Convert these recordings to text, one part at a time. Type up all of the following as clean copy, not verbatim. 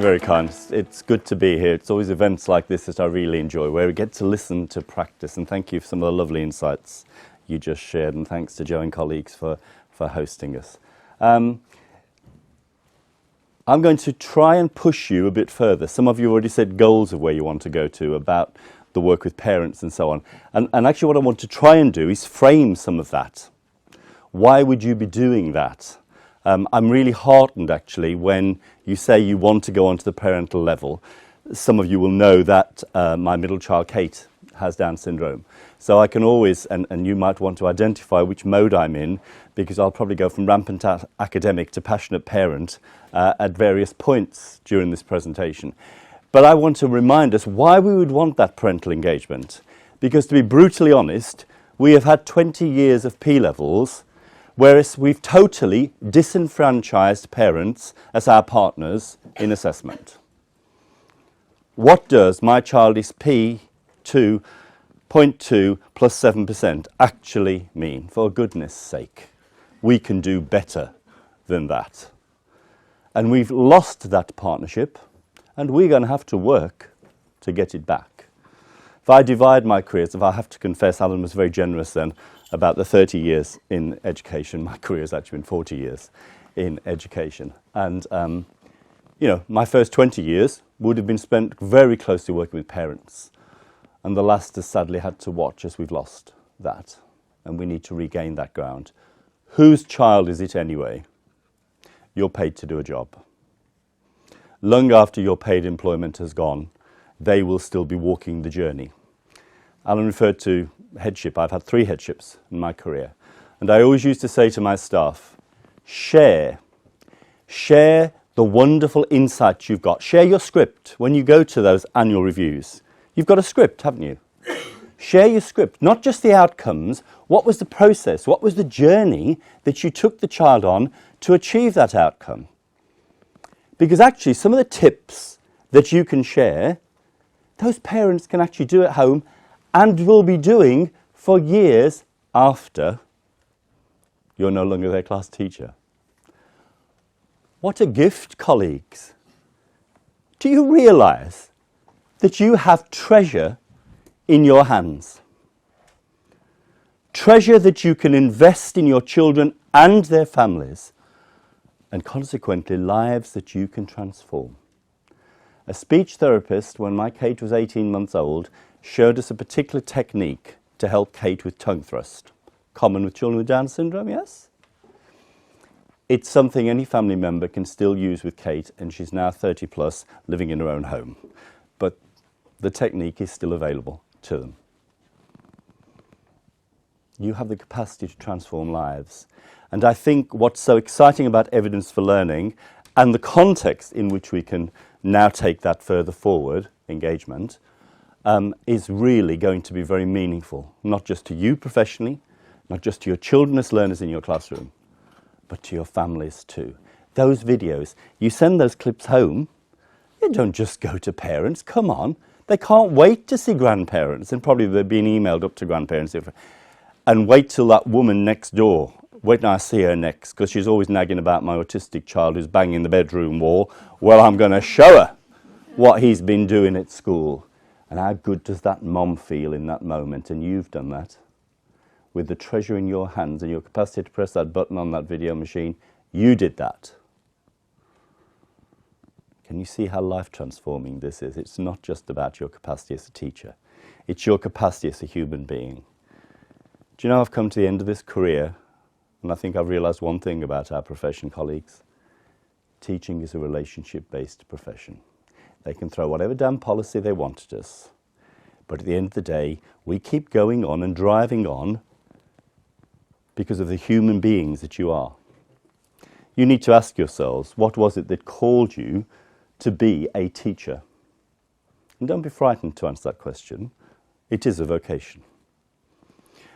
You're very kind. It's good to be here. It's always events like this that I really enjoy, where we get to listen to practice. And thank you for some of the lovely insights you just shared. And thanks to Joe and colleagues for hosting us. I'm going to try and push you a bit further. Some of you already said goals of where you want to go to, about the work with parents and so on. And actually what I want to try and do is frame some of that. Why would you be doing that? I'm really heartened, actually, when you say you want to go onto the parental level. Some of you will know that my middle child, Kate, has Down syndrome. So I can always, and you might want to identify which mode I'm in, because I'll probably go from rampant academic to passionate parent at various points during this presentation. But I want to remind us why we would want that parental engagement. Because to be brutally honest, we have had 20 years of P-levels, whereas we've totally disenfranchised parents as our partners in assessment. What does my child is P2.2 plus 7% actually mean? For goodness sake, we can do better than that. And we've lost that partnership, and we're going to have to work to get it back. If I divide my careers, if I have to confess, Alan was very generous then, about the 30 years in education. My career has actually been 40 years in education. And, you know, my first 20 years would have been spent very closely working with parents. And the last has sadly had to watch as we've lost that. And we need to regain that ground. Whose child is it anyway? You're paid to do a job. Long after your paid employment has gone, they will still be walking the journey. Alan referred to headship. I've had 3 headships in my career. And I always used to say to my staff, share the wonderful insights you've got. Share your script when you go to those annual reviews. You've got a script, haven't you? Share your script, not just the outcomes. What was the process? What was the journey that you took the child on to achieve that outcome? Because actually, some of the tips that you can share, those parents can actually do at home and will be doing for years after you're no longer their class teacher. What a gift, colleagues. Do you realise that you have treasure in your hands? Treasure that you can invest in your children and their families, and consequently lives that you can transform. A speech therapist, when my Kate was 18 months old, showed us a particular technique to help Kate with tongue thrust. Common with children with Down syndrome, yes? It's something any family member can still use with Kate, and she's now 30 plus, living in her own home. But the technique is still available to them. You have the capacity to transform lives. And I think what's so exciting about evidence for learning, and the context in which we can now take that further forward, engagement, is really going to be very meaningful, not just to you professionally, not just to your children as learners in your classroom, but to your families too. Those videos, you send those clips home, you don't just go to parents, come on. They can't wait to see grandparents, and probably they're being emailed up to grandparents, and wait till that woman next door, wait till I see her next, because she's always nagging about my autistic child who's banging the bedroom wall. Well, I'm going to show her what he's been doing at school. And how good does that mom feel in that moment? And you've done that. With the treasure in your hands and your capacity to press that button on that video machine, you did that. Can you see how life transforming this is? It's not just about your capacity as a teacher. It's your capacity as a human being. Do you know, I've come to the end of this career, and I think I've realised one thing about our profession, colleagues. Teaching is a relationship-based profession. They can throw whatever damn policy they want at us. But at the end of the day, we keep going on and driving on because of the human beings that you are. You need to ask yourselves, what was it that called you to be a teacher? And don't be frightened to answer that question. It is a vocation.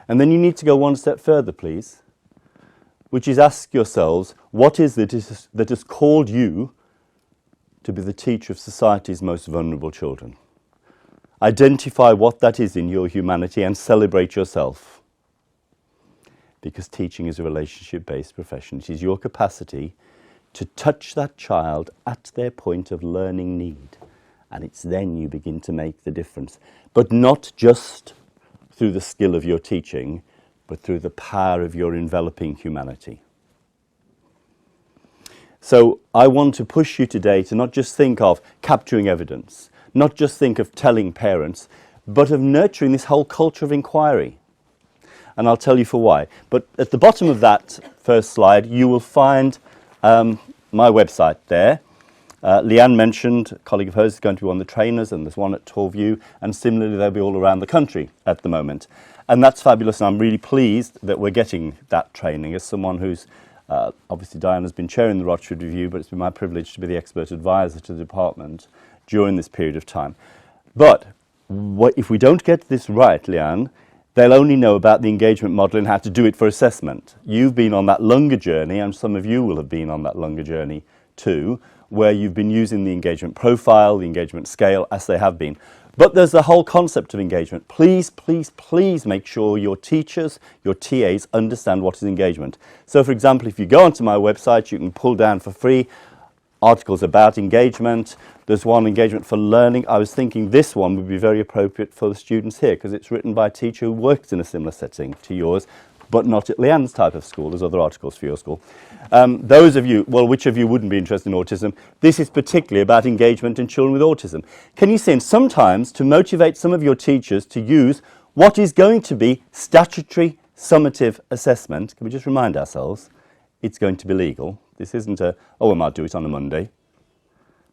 And then you need to go one step further, please, which is ask yourselves, what is it that has called you to be the teacher of society's most vulnerable children? Identify what that is in your humanity and celebrate yourself. Because teaching is a relationship-based profession. It is your capacity to touch that child at their point of learning need. And it's then you begin to make the difference. But not just through the skill of your teaching, but through the power of your enveloping humanity. So I want to push you today to not just think of capturing evidence, not just think of telling parents, but of nurturing this whole culture of inquiry. And I'll tell you for why. But at the bottom of that first slide, you will find my website there. Leanne mentioned, a colleague of hers is going to be one of the trainers, and there's one at Torview, and similarly they'll be all around the country at the moment. And that's fabulous, and I'm really pleased that we're getting that training. As someone who's, obviously Diana's been chairing the Rochford Review, but it's been my privilege to be the expert advisor to the department during this period of time. But if we don't get this right, Leanne, they'll only know about the engagement model and how to do it for assessment. You've been on that longer journey, and some of you will have been on that longer journey too, where you've been using the engagement profile, the engagement scale, as they have been. But there's the whole concept of engagement. Please, please, please make sure your teachers, your TAs understand what is engagement. So, for example, if you go onto my website, you can pull down for free articles about engagement. There's one, engagement for learning. I was thinking this one would be very appropriate for the students here because it's written by a teacher who works in a similar setting to yours, but not at Leanne's type of school. There's other articles for your school. Those of you, well, which of you wouldn't be interested in autism? This is particularly about engagement in children with autism. Can you see, and sometimes to motivate some of your teachers to use what is going to be statutory summative assessment, can we just remind ourselves, it's going to be legal. This isn't a, oh, I might do it on a Monday.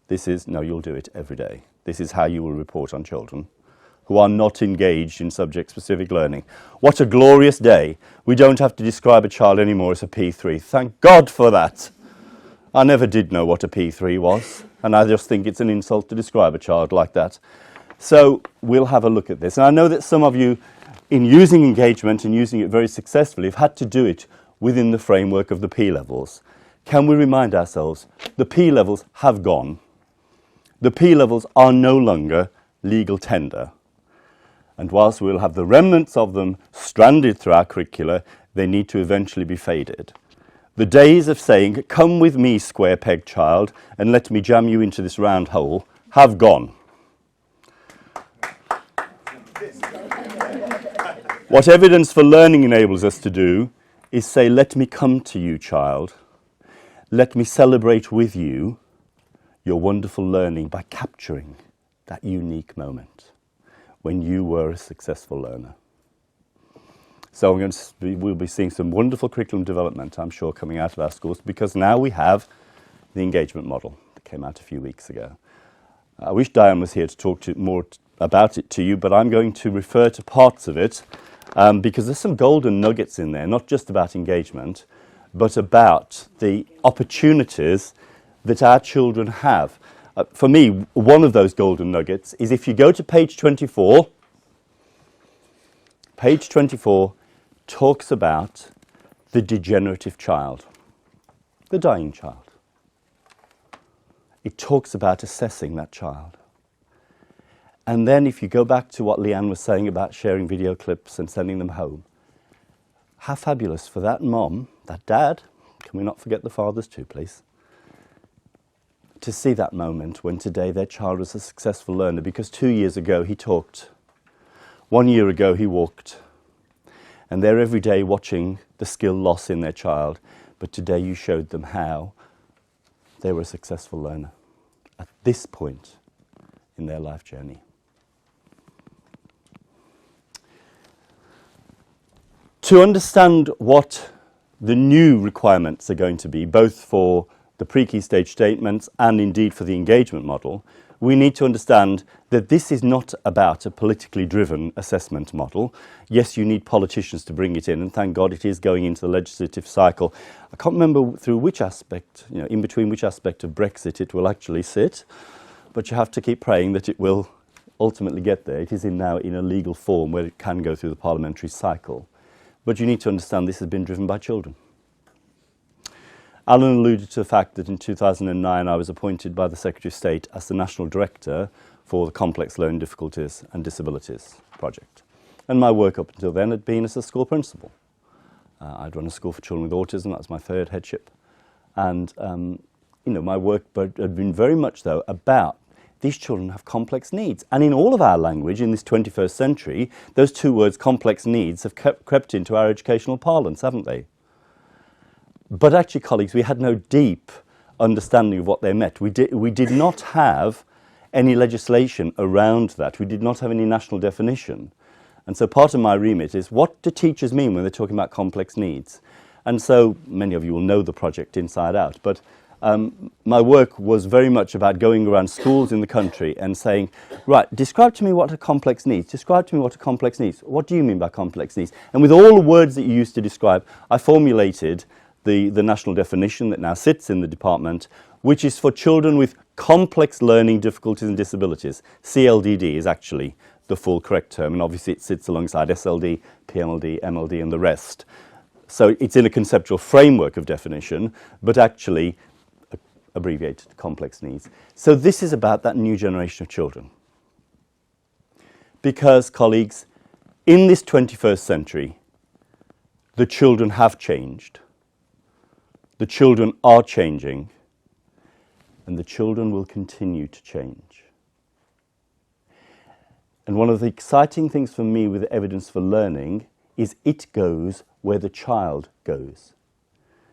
This is, no, you'll do it every day. This is how you will report on children who are not engaged in subject-specific learning. What a glorious day. We don't have to describe a child anymore as a P3. Thank God for that. I never did know what a P3 was, and I just think it's an insult to describe a child like that. So we'll have a look at this. And I know that some of you, in using engagement and using it very successfully, have had to do it within the framework of the P levels. Can we remind ourselves, the P levels have gone. The P levels are no longer legal tender. And whilst we'll have the remnants of them stranded through our curricula, they need to eventually be faded. The days of saying, come with me, square peg child, and let me jam you into this round hole, have gone. What evidence for learning enables us to do is say, let me come to you, child. Let me celebrate with you your wonderful learning by capturing that unique moment when you were a successful learner. So we'll be seeing some wonderful curriculum development, I'm sure, coming out of our schools, because now we have the engagement model that came out a few weeks ago. I wish Diane was here to talk more about it to you, but I'm going to refer to parts of it because there's some golden nuggets in there, not just about engagement, but about the opportunities that our children have. For me, one of those golden nuggets is if you go to page 24, page 24 talks about the degenerative child, the dying child. It talks about assessing that child. And then if you go back to what Leanne was saying about sharing video clips and sending them home, how fabulous for that mom, that dad, can we not forget the fathers too, please, to see that moment when today their child was a successful learner, because 2 years ago he talked, 1 year ago he walked, and they're every day watching the skill loss in their child, but today you showed them how they were a successful learner at this point in their life journey. To understand what the new requirements are going to be, both for the pre-key stage statements and indeed for the engagement model, we need to understand that this is not about a politically driven assessment model. Yes, you need politicians to bring it in, and thank God it is going into the legislative cycle. I can't remember through which aspect, in between which aspect of Brexit it will actually sit, but you have to keep praying that it will ultimately get there. It is now in a legal form where it can go through the parliamentary cycle. But you need to understand this has been driven by children. Alan alluded to the fact that in 2009 I was appointed by the Secretary of State as the National Director for the Complex Learning Difficulties and Disabilities project. And my work up until then had been as a school principal. I'd run a school for children with autism, that was my third headship. And my work had been very much, though, about these children have complex needs. And in all of our language in this 21st century, those two words, complex needs, have crept into our educational parlance, haven't they? But actually, colleagues, we had no deep understanding of what they meant. We did not have any legislation around that. We did not have any national definition. And so part of my remit is, what do teachers mean when they're talking about complex needs? And so many of you will know the project inside out, but my work was very much about going around schools in the country and saying, right, describe to me what a complex needs. Describe to me what a complex needs. What do you mean by complex needs? And with all the words that you used to describe, I formulated the national definition that now sits in the department, which is for children with complex learning difficulties and disabilities. CLDD is actually the full correct term, and obviously it sits alongside SLD, PMLD, MLD, and the rest. So it's in a conceptual framework of definition, but actually abbreviated to complex needs. So this is about that new generation of children. Because, colleagues, in this 21st century, the children have changed. The children are changing, and the children will continue to change. And one of the exciting things for me with evidence for learning is it goes where the child goes.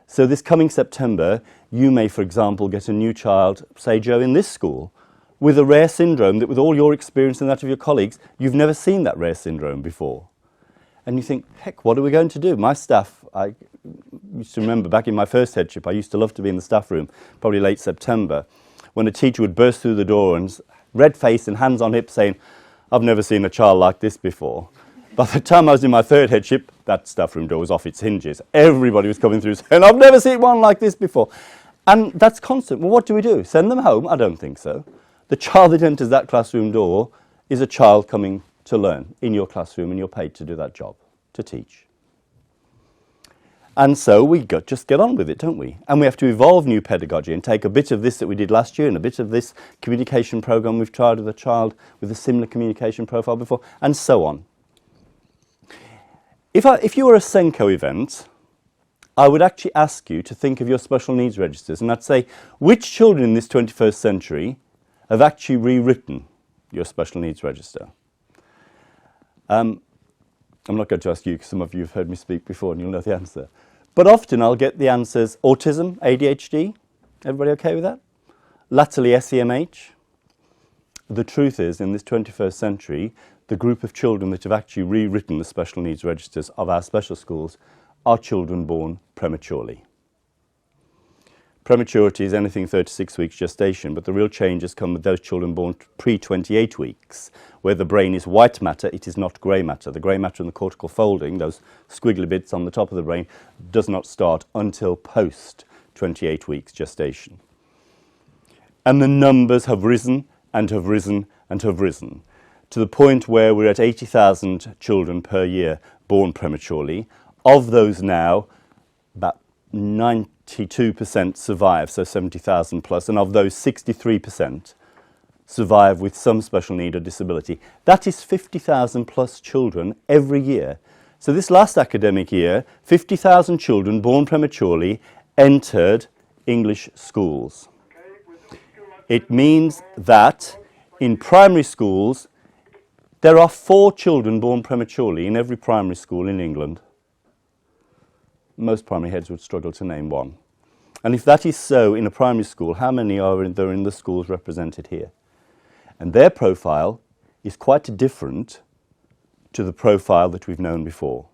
So this coming September, you may, for example, get a new child, say, Joe, in this school, with a rare syndrome that, with all your experience and that of your colleagues, you've never seen that rare syndrome before. And you think, heck, what are we going to do? My staff, I used to remember back in my first headship, I used to love to be in the staff room, probably late September, when a teacher would burst through the door and red face and hands on hips saying, I've never seen a child like this before. By the time I was in my third headship, that staff room door was off its hinges. Everybody was coming through saying, I've never seen one like this before. And that's constant. Well, what do we do? Send them home? I don't think so. The child that enters that classroom door is a child coming to learn in your classroom, and you're paid to do that job, to teach. And so we just get on with it, don't we? And we have to evolve new pedagogy and take a bit of this that we did last year and a bit of this communication program we've tried with a child with a similar communication profile before, and so on. If you were a Senko event, I would actually ask you to think of your special needs registers, and I'd say, which children in this 21st century have actually rewritten your special needs register? I'm not going to ask you, because some of you have heard me speak before and you'll know the answer. But often I'll get the answers: autism, ADHD. Everybody okay with that? Latterly, SEMH. The truth is, in this 21st century, the group of children that have actually rewritten the special needs registers of our special schools are children born prematurely. Prematurity is anything 36 weeks gestation, but the real changes come with those children born pre-28 weeks, where the brain is white matter, it is not grey matter. The grey matter in the cortical folding, those squiggly bits on the top of the brain, does not start until post-28 weeks gestation. And the numbers have risen and have risen and have risen, to the point where we're at 80,000 children per year born prematurely. Of those now, about 92% survive, so 70,000 plus, and of those 63% survive with some special need or disability. That is 50,000 plus children every year. So this last academic year, 50,000 children born prematurely entered English schools. It means that in primary schools, there are 4 children born prematurely in every primary school in England. Most primary heads would struggle to name one. And if that is so in a primary school, how many are there in the schools represented here? And their profile is quite different to the profile that we've known before.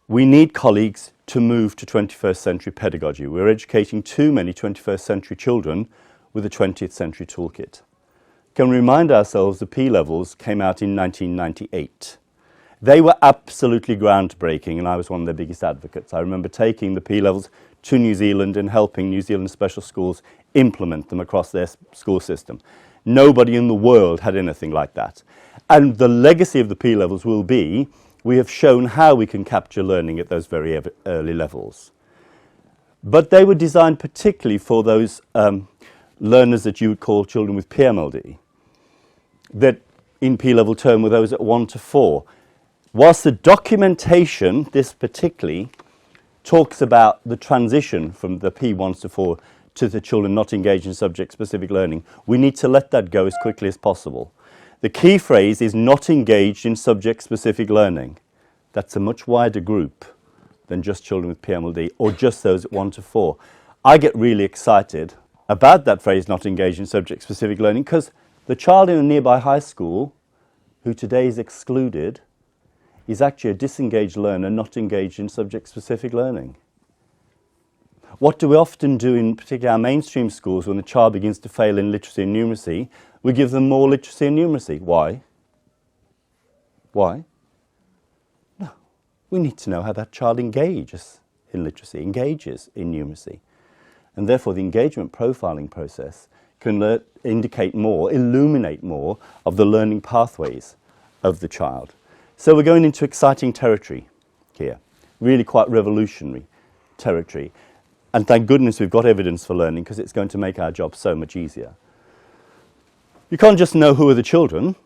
We need, colleagues, to move to 21st century pedagogy. We're educating too many 21st century children with a 20th century toolkit. Can we remind ourselves the P levels came out in 1998. They were absolutely groundbreaking, and I was one of their biggest advocates. I remember taking the P levels to New Zealand and helping New Zealand special schools implement them across their school system. Nobody in the world had anything like that. And the legacy of the P levels will be, we have shown how we can capture learning at those very early levels. But they were designed particularly for those learners that you would call children with PMLD, that in P-level term were those at 1 to 4. Whilst the documentation, this particularly, talks about the transition from the P1s to 4 to the children not engaged in subject-specific learning. We need to let that go as quickly as possible. The key phrase is not engaged in subject-specific learning. That's a much wider group than just children with PMLD or just those at 1 to 4. I get really excited about that phrase, not engaged in subject-specific learning, because the child in a nearby high school who today is excluded is actually a disengaged learner not engaged in subject-specific learning. What do we often do in particularly our mainstream schools when the child begins to fail in literacy and numeracy? We give them more literacy and numeracy. Why? Why? No. We need to know how that child engages in literacy, engages in numeracy. And therefore the engagement profiling process can indicate more, illuminate more of the learning pathways of the child. So we're going into exciting territory here, really quite revolutionary territory. And thank goodness we've got evidence for learning, because it's going to make our job so much easier. You can't just know who are the children.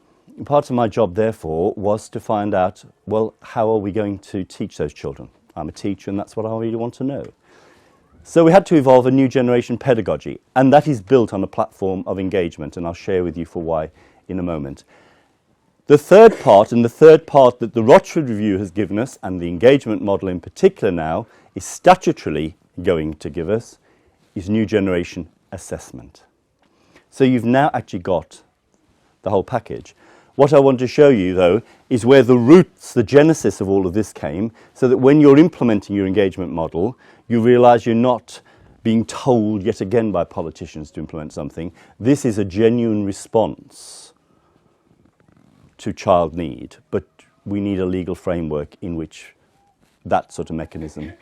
Part of my job, therefore, was to find out, well, how are we going to teach those children? I'm a teacher, and that's what I really want to know. So we had to evolve a new generation pedagogy, and that is built on a platform of engagement, and I'll share with you for why in a moment. The third part, and the third part that the Rochford Review has given us, and the engagement model in particular now, is statutorily going to give us, is new generation assessment. So you've now actually got the whole package. What I want to show you, though, is where the roots, the genesis of all of this came, so that when you're implementing your engagement model, you realise you're not being told yet again by politicians to implement something. This is a genuine response to child need, but we need a legal framework in which that sort of mechanism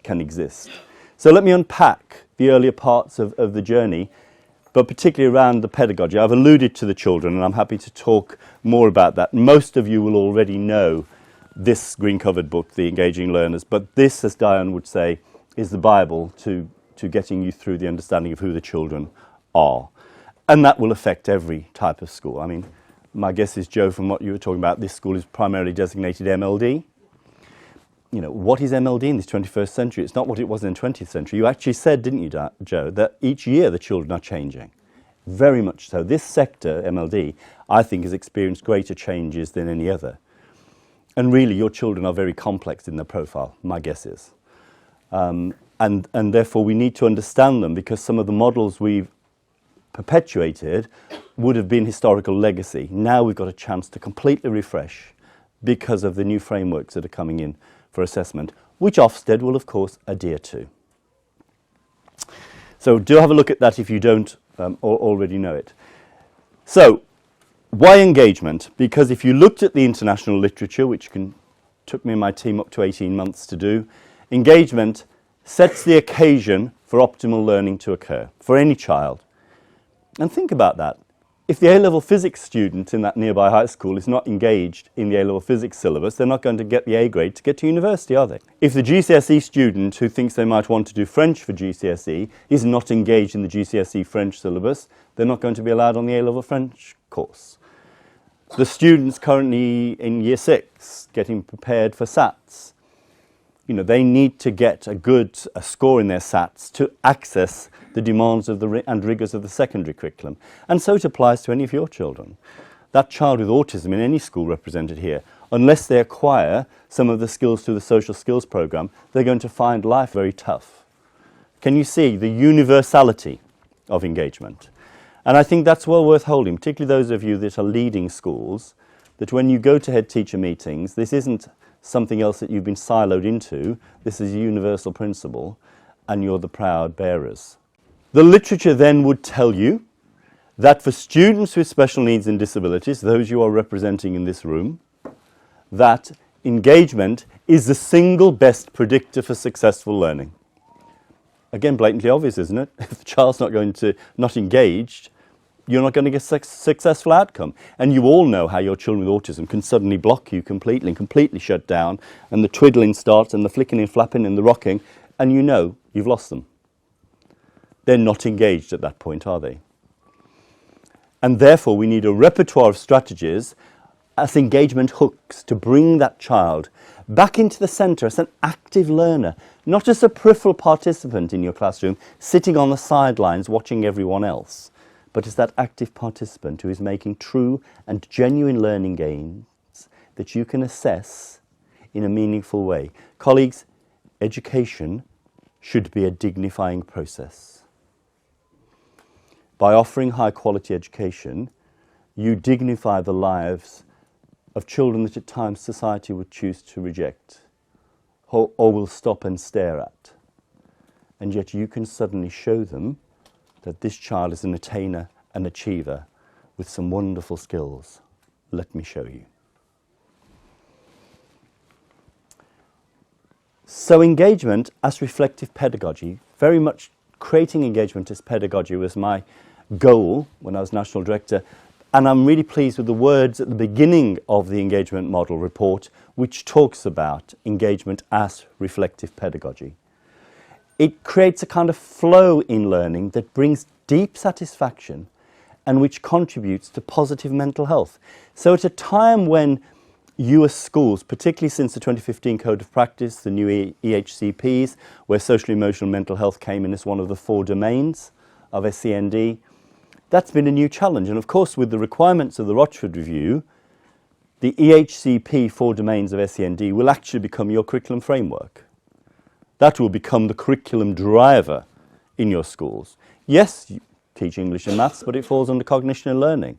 can exist. So let me unpack the earlier parts of the journey, but particularly around the pedagogy. I've alluded to the children, and I'm happy to talk more about that. Most of you will already know this green-covered book, The Engaging Learners, but this, as Diane would say, is the Bible to getting you through the understanding of who the children are. And that will affect every type of school. I mean, my guess is, Joe, from what you were talking about, this school is primarily designated MLD. You know, what is MLD in this 21st century? It's not what it was in the 20th century. You actually said, didn't you, Joe, that each year the children are changing. Very much so. This sector, MLD, I think has experienced greater changes than any other. And really, your children are very complex in their profile, my guess is. And therefore, we need to understand them, because some of the models we've perpetuated would have been historical legacy. Now we've got a chance to completely refresh because of the new frameworks that are coming in for assessment, which Ofsted will, of course, adhere to. So do have a look at that if you don't already know it. So why engagement? Because if you looked at the international literature, which took me and my team up to 18 months to do, engagement sets the occasion for optimal learning to occur for any child. And think about that. If the A-level physics student in that nearby high school is not engaged in the A-level physics syllabus, they're not going to get the A grade to get to university, are they? If the GCSE student who thinks they might want to do French for GCSE is not engaged in the GCSE French syllabus, they're not going to be allowed on the A-level French course. The students currently in Year 6 getting prepared for SATs, you know, they need to get a score in their SATs to access the demands of and rigours of the secondary curriculum. And so it applies to any of your children. That child with autism in any school represented here, unless they acquire some of the skills through the social skills programme, they're going to find life very tough. Can you see the universality of engagement? And I think that's well worth holding, particularly those of you that are leading schools, that when you go to head teacher meetings, this isn't something else that you've been siloed into. This is a universal principle, and you're the proud bearers. The literature then would tell you that for students with special needs and disabilities, those you are representing in this room, that engagement is the single best predictor for successful learning. Again, blatantly obvious, isn't it? If the child's not engaged, you're not going to get a successful outcome. And you all know how your children with autism can suddenly block you completely and completely shut down, and the twiddling starts and the flicking and flapping and the rocking, and you know you've lost them. They're not engaged at that point, are they? And therefore we need a repertoire of strategies, as engagement hooks to bring that child back into the centre as an active learner, not as a peripheral participant in your classroom, sitting on the sidelines watching everyone else, but as that active participant who is making true and genuine learning gains that you can assess in a meaningful way. Colleagues, education should be a dignifying process. By offering high quality education, you dignify the lives of children that at times society would choose to reject or will stop and stare at. And yet you can suddenly show them that this child is an attainer, an achiever with some wonderful skills. Let me show you. So engagement as reflective pedagogy, very much creating engagement as pedagogy was my goal when I was National Director. And I'm really pleased with the words at the beginning of the engagement model report, which talks about engagement as reflective pedagogy. It creates a kind of flow in learning that brings deep satisfaction and which contributes to positive mental health. So at a time when you as schools, particularly since the 2015 Code of Practice, the new EHCPs, where social, emotional, mental health came in as one of the 4 domains of SEND, that's been a new challenge. And of course, with the requirements of the Rochford Review, the EHCP 4 domains of SEND will actually become your curriculum framework. That will become the curriculum driver in your schools. Yes, you teach English and maths, but it falls under cognition and learning.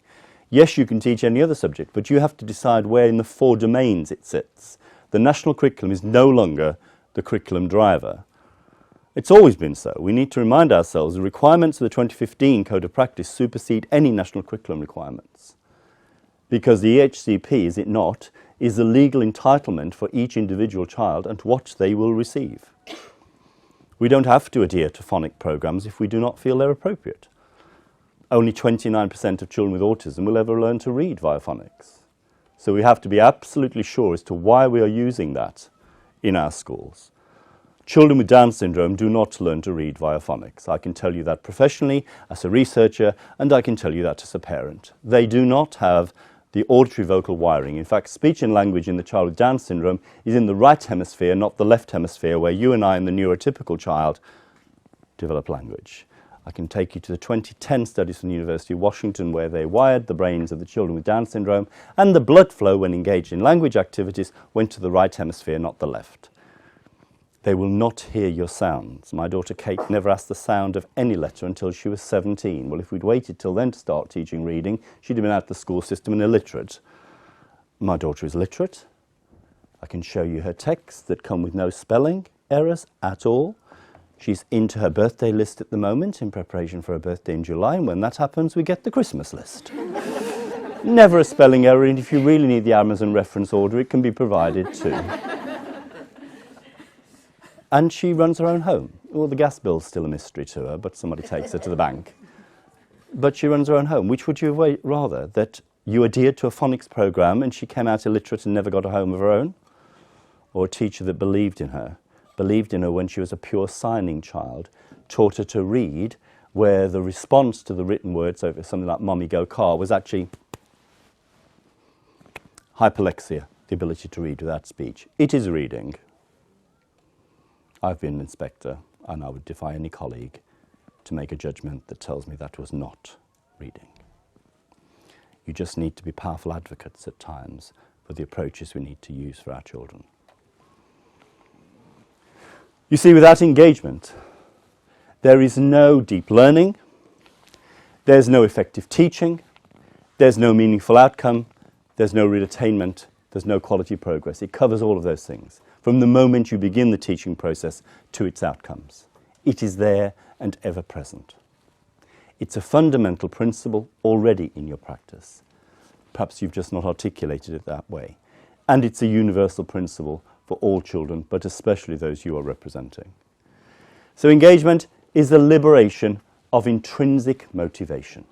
Yes, you can teach any other subject, but you have to decide where in the 4 domains it sits. The national curriculum is no longer the curriculum driver. It's always been so. We need to remind ourselves the requirements of the 2015 Code of Practice supersede any national curriculum requirements. Because the EHCP, is it not, is the legal entitlement for each individual child and what they will receive. We don't have to adhere to phonic programs if we do not feel they're appropriate. Only 29% of children with autism will ever learn to read via phonics. So we have to be absolutely sure as to why we are using that in our schools. Children with Down syndrome do not learn to read via phonics. I can tell you that professionally as a researcher, and I can tell you that as a parent. They do not have the auditory vocal wiring. In fact, speech and language in the child with Down syndrome is in the right hemisphere, not the left hemisphere, where you and I and the neurotypical child develop language. I can take you to the 2010 studies from the University of Washington where they wired the brains of the children with Down syndrome, and the blood flow when engaged in language activities went to the right hemisphere, not the left. They will not hear your sounds. My daughter Kate never asked the sound of any letter until she was 17. Well, if we'd waited till then to start teaching reading, she'd have been out of the school system and illiterate. My daughter is literate. I can show you her texts that come with no spelling errors at all. She's into her birthday list at the moment in preparation for her birthday in July, and when that happens, we get the Christmas list. Never a spelling error, and if you really need the Amazon reference order, it can be provided too. And she runs her own home. Well, the gas bill's still a mystery to her, but somebody takes her to the bank. But she runs her own home. Which would you rather, that you adhered to a phonics program and she came out illiterate and never got a home of her own? Or a teacher that believed in her when she was a pure signing child, taught her to read, where the response to the written words over something like "Mommy, go car" was actually hyperlexia, the ability to read without speech. It is reading. I've been an inspector, and I would defy any colleague to make a judgment that tells me that was not reading. You just need to be powerful advocates at times for the approaches we need to use for our children. You see, without engagement, there is no deep learning, there's no effective teaching, there's no meaningful outcome, there's no real attainment, there's no quality progress. It covers all of those things, from the moment you begin the teaching process to its outcomes. It is there and ever present. It's a fundamental principle already in your practice. Perhaps you've just not articulated it that way. And it's a universal principle for all children, but especially those you are representing. So engagement is the liberation of intrinsic motivation.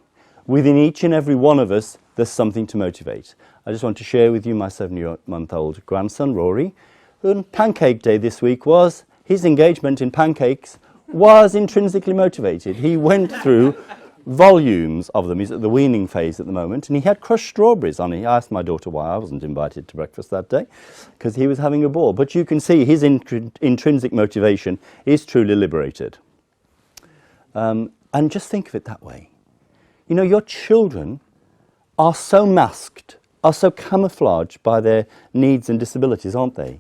Within each and every one of us, there's something to motivate. I just want to share with you my 7-month-old grandson, Rory, who on Pancake Day this week his engagement in pancakes was intrinsically motivated. He went through volumes of them. He's at the weaning phase at the moment, and he had crushed strawberries on it. I asked my daughter why I wasn't invited to breakfast that day, because he was having a ball. But you can see his intrinsic motivation is truly liberated. And just think of it that way. You know, your children are so masked, are so camouflaged by their needs and disabilities, aren't they?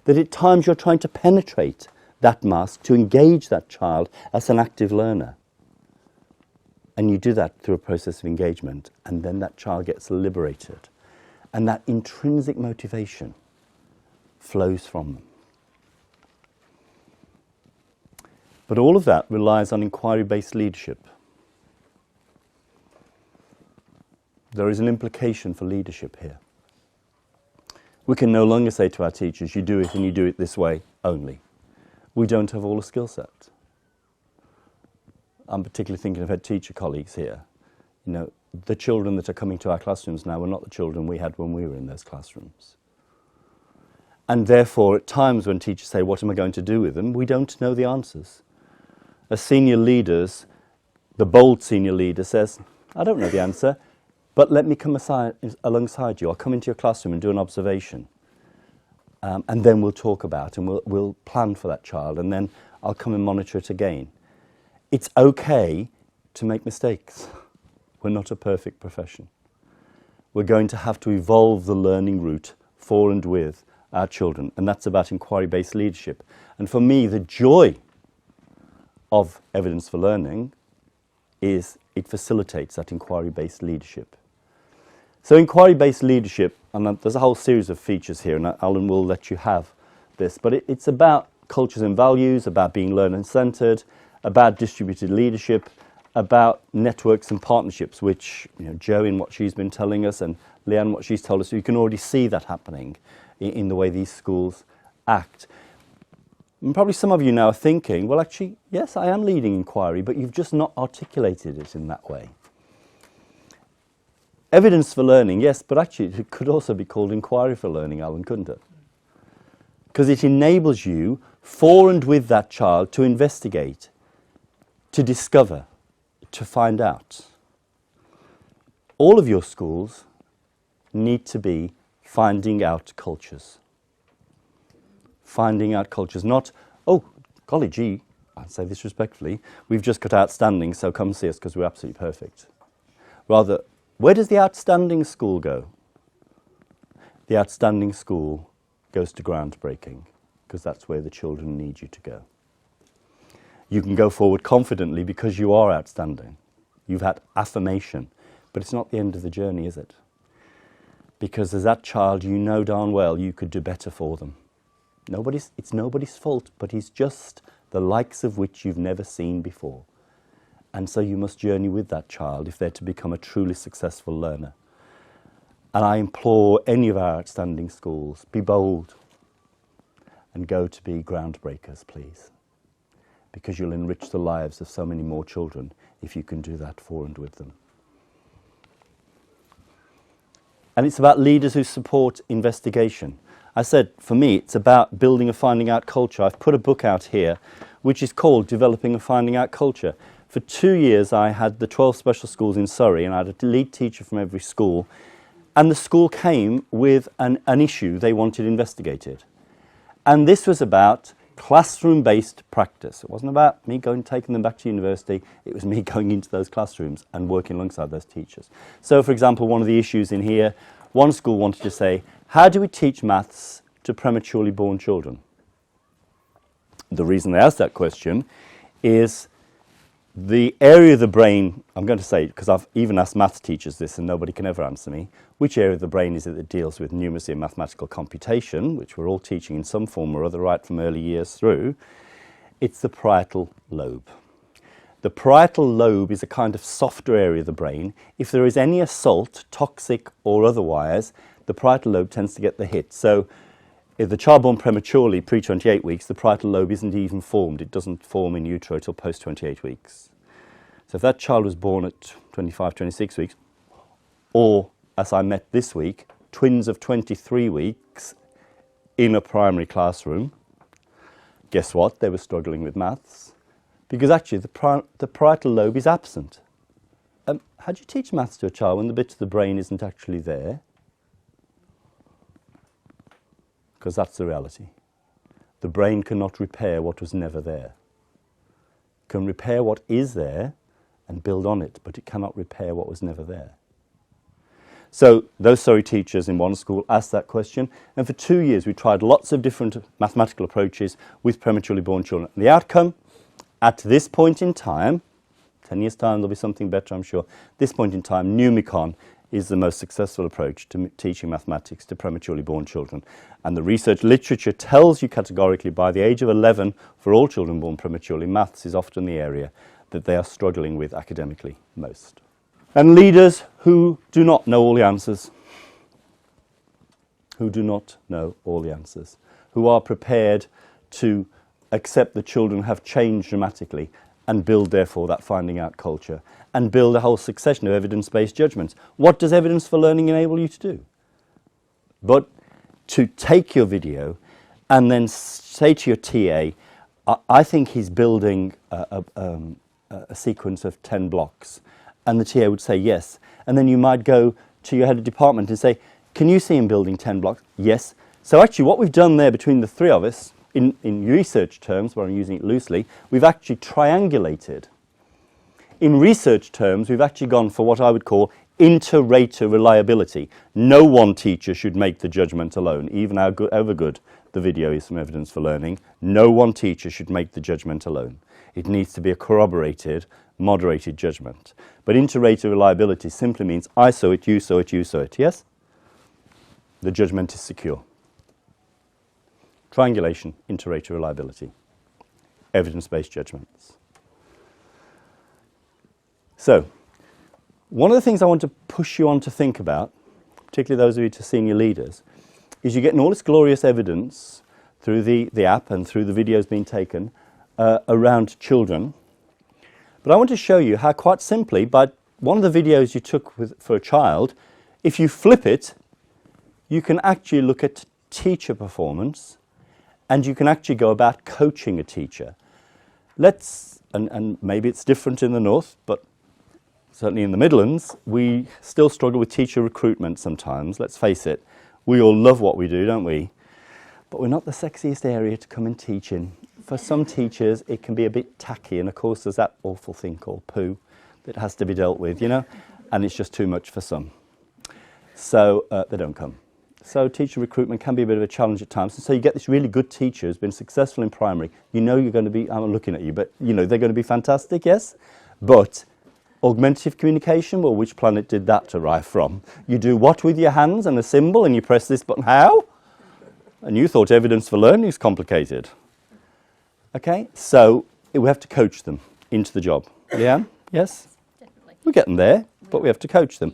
That at times you're trying to penetrate that mask to engage that child as an active learner. And you do that through a process of engagement, and then that child gets liberated. And that intrinsic motivation flows from them. But all of that relies on inquiry-based leadership. There is an implication for leadership here. We can no longer say to our teachers, you do it and you do it this way only. We don't have all the skill set. I'm particularly thinking of head teacher colleagues here. You know, the children that are coming to our classrooms now are not the children we had when we were in those classrooms. And therefore, at times when teachers say, what am I going to do with them? We don't know the answers. As senior leaders, the bold senior leader says, I don't know the answer, but let me come alongside you. I'll come into your classroom and do an observation. And then we'll talk about and we'll plan for that child, and then I'll come and monitor it again. It's okay to make mistakes. We're not a perfect profession. We're going to have to evolve the learning route for and with our children, and that's about inquiry-based leadership. And for me, the joy of evidence for learning is it facilitates that inquiry-based leadership. So inquiry-based leadership, and there's a whole series of features here, and Alan will let you have this, but it's about cultures and values, about being learner-centred, about distributed leadership, about networks and partnerships, which, you know, Jo in what she's been telling us and Leanne what she's told us, you can already see that happening in the way these schools act. And probably some of you now are thinking, well, actually, yes, I am leading inquiry, but you've just not articulated it in that way. Evidence for learning, yes, but actually it could also be called inquiry for learning, Alan, couldn't it? Because it enables you, for and with that child, to investigate, to discover, to find out. All of your schools need to be finding out cultures. Finding out cultures, not, oh, golly gee, I say this respectfully, we've just got outstanding, so come see us because we're absolutely perfect. Rather, where does the outstanding school go? The outstanding school goes to groundbreaking, because that's where the children need you to go. You can go forward confidently because you are outstanding. You've had affirmation, but it's not the end of the journey, is it? Because as that child, you know darn well you could do better for them. It's nobody's fault, but he's just the likes of which you've never seen before. And so you must journey with that child if they're to become a truly successful learner. And I implore any of our outstanding schools, be bold and go to be groundbreakers, please. Because you'll enrich the lives of so many more children if you can do that for and with them. And it's about leaders who support investigation. I said, for me, it's about building a finding out culture. I've put a book out here, which is called Developing a Finding Out Culture. For 2 years, I had the 12 special schools in Surrey, and I had a lead teacher from every school. And the school came with an issue they wanted investigated. And this was about classroom-based practice. It wasn't about me taking them back to university. It was me going into those classrooms and working alongside those teachers. So, for example, one of the issues in here, one school wanted to say, how do we teach maths to prematurely born children? The reason they asked that question is the area of the brain, I'm going to say, because I've even asked maths teachers this and nobody can ever answer me, which area of the brain is it that deals with numeracy and mathematical computation, which we're all teaching in some form or other right from early years through? It's the parietal lobe. The parietal lobe is a kind of softer area of the brain. If there is any assault, toxic or otherwise, the parietal lobe tends to get the hit. So if the child born prematurely, pre-28 weeks, the parietal lobe isn't even formed. It doesn't form in utero till post-28 weeks. So if that child was born at 25, 26 weeks, or, as I met this week, twins of 23 weeks in a primary classroom, guess what? They were struggling with maths. Because actually the parietal lobe is absent. how do you teach maths to a child when the bit of the brain isn't actually there? Because that's the reality. The brain cannot repair what was never there. It can repair what is there and build on it, but it cannot repair what was never there. So those sorry teachers in one school asked that question, and for 2 years we tried lots of different mathematical approaches with prematurely born children. And the outcome, at this point in time, 10 years' time there'll be something better, I'm sure. This point in time, Numicon is the most successful approach to teaching mathematics to prematurely born children. And the research literature tells you categorically by the age of 11, for all children born prematurely, maths is often the area that they are struggling with academically most. And leaders who do not know all the answers, who are prepared to accept that children have changed dramatically and build, therefore, that finding out culture and build a whole succession of evidence-based judgments. What does evidence for learning enable you to do? But to take your video and then say to your TA, I think he's building a sequence of 10 blocks. And the TA would say yes. And then you might go to your head of department and say, can you see him building 10 blocks? Yes. So actually what we've done there between the three of us, in research terms, where I'm using it loosely, we've actually triangulated. In research terms, we've actually gone for what I would call inter-rater reliability. No one teacher should make the judgment alone, even however good the video is from Evidence for Learning. No one teacher should make the judgment alone. It needs to be a corroborated, moderated judgment. But inter-rater reliability simply means I saw it, you saw it, you saw it, yes? The judgment is secure. Triangulation, inter-rater reliability, evidence-based judgments. So, one of the things I want to push you on to think about, particularly those of you to senior leaders, is you're getting all this glorious evidence through the app and through the videos being taken around children. But I want to show you how, quite simply, by one of the videos you took for a child, if you flip it, you can actually look at teacher performance, and you can actually go about coaching a teacher. And maybe it's different in the north, but certainly in the Midlands, we still struggle with teacher recruitment sometimes, let's face it. We all love what we do, don't we? But we're not the sexiest area to come and teach in. For some teachers, it can be a bit tacky, and of course there's that awful thing called poo that has to be dealt with, you know, and it's just too much for some. So they don't come. So teacher recruitment can be a bit of a challenge at times. And so you get this really good teacher who's been successful in primary. You know you're going to be, I'm looking at you, but you know they're going to be fantastic, yes? But augmentative communication, well, which planet did that derive from? You do what with your hands and a symbol and you press this button, how? And you thought evidence for learning is complicated. Okay, so we have to coach them into the job. Yeah? Yes? Definitely. We're getting there, but we have to coach them.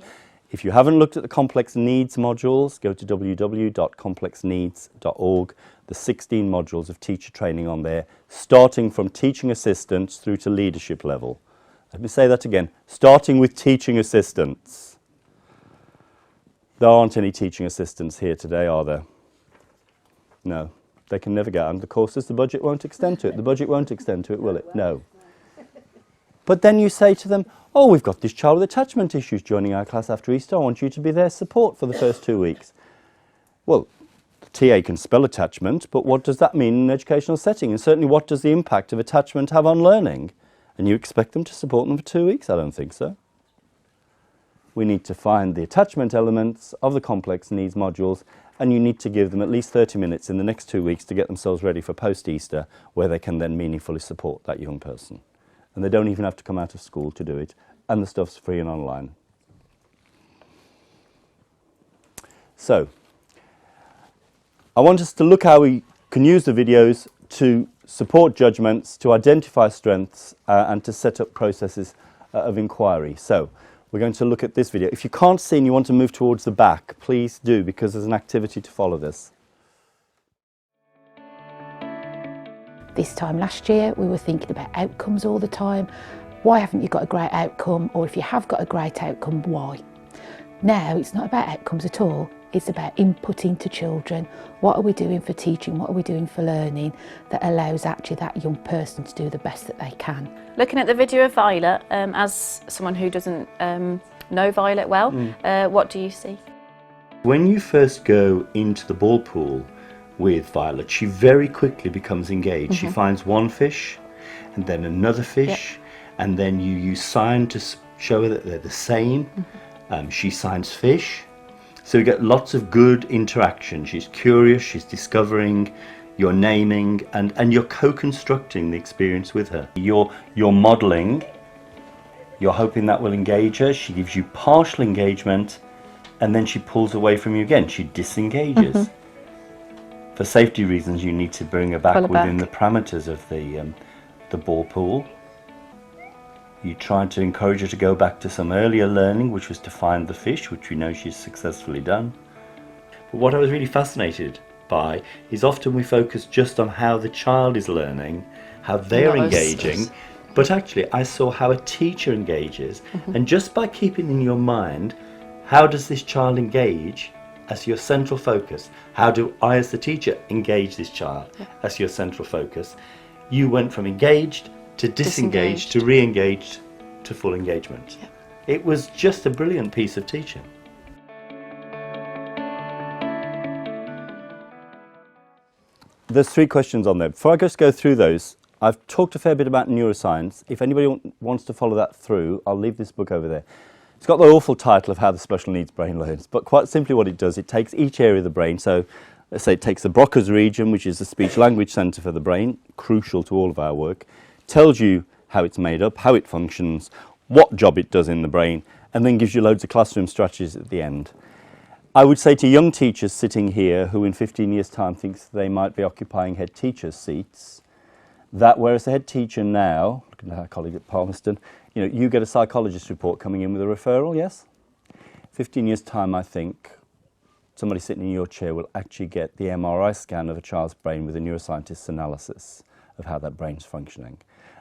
If you haven't looked at the complex needs modules, go to www.complexneeds.org. The 16 modules of teacher training on there, starting from teaching assistants through to leadership level. Let me say that again, starting with teaching assistants. There aren't any teaching assistants here today, are there? No, they can never get under the courses. The budget won't extend to it. The budget won't extend to it, will it? No. But then you say to them, oh, we've got this child with attachment issues joining our class after Easter. I want you to be their support for the first 2 weeks. Well, the TA can spell attachment, but what does that mean in an educational setting? And certainly, what does the impact of attachment have on learning? And you expect them to support them for 2 weeks? I don't think so. We need to find the attachment elements of the complex needs modules, and you need to give them at least 30 minutes in the next 2 weeks to get themselves ready for post-Easter, where they can then meaningfully support that young person. And they don't even have to come out of school to do it, and the stuff's free and online. So, I want us to look how we can use the videos to support judgments, to identify strengths, and to set up processes of inquiry. So, we're going to look at this video. If you can't see and you want to move towards the back, please do, because there's an activity to follow this. This time last year, we were thinking about outcomes all the time. Why haven't you got a great outcome? Or if you have got a great outcome, why? Now it's not about outcomes at all. It's about inputting to children. What are we doing for teaching? What are we doing for learning that allows actually that young person to do the best that they can? Looking at the video of Violet, as someone who doesn't know Violet well, what do you see? When you first go into the ball pool with Violet, she very quickly becomes engaged. She finds one fish and then another fish, and then you use sign to show her that they're the same. She signs fish. So you get lots of good interaction. She's curious, she's discovering, you're naming, and you're co-constructing the experience with her. You're modelling, you're hoping that will engage her. She gives you partial engagement, and then she pulls away from you again. She disengages. For safety reasons, you need to bring her back within the parameters of the ball pool. You try to encourage her to go back to some earlier learning, which was to find the fish, which we know she's successfully done. But what I was really fascinated by is often we focus just on how the child is learning, how they're engaging, but actually I saw how a teacher engages, and just by keeping in your mind, how does this child engage as your central focus? How do I as the teacher engage this child as your central focus? You went from engaged to disengaged to re-engaged to full engagement. It was just a brilliant piece of teaching. There's 3 questions on there. Before I just go through those, I've talked a fair bit about neuroscience. If anybody wants to follow that through, I'll leave this book over there. It's got the awful title of How the Special Needs Brain Learns, but quite simply what it does, it takes each area of the brain. So let's say it takes the Broca's region, which is the speech-language centre for the brain, crucial to all of our work, tells you how it's made up, how it functions, what job it does in the brain, and then gives you loads of classroom strategies at the end. I would say to young teachers sitting here who in 15 years' time thinks they might be occupying head teachers' seats, that whereas the head teacher now, looking at our colleague at Palmerston, you get a psychologist report coming in with a referral, yes? 15 years' time, I think, somebody sitting in your chair will actually get the MRI scan of a child's brain with a neuroscientist's analysis of how that brain's functioning.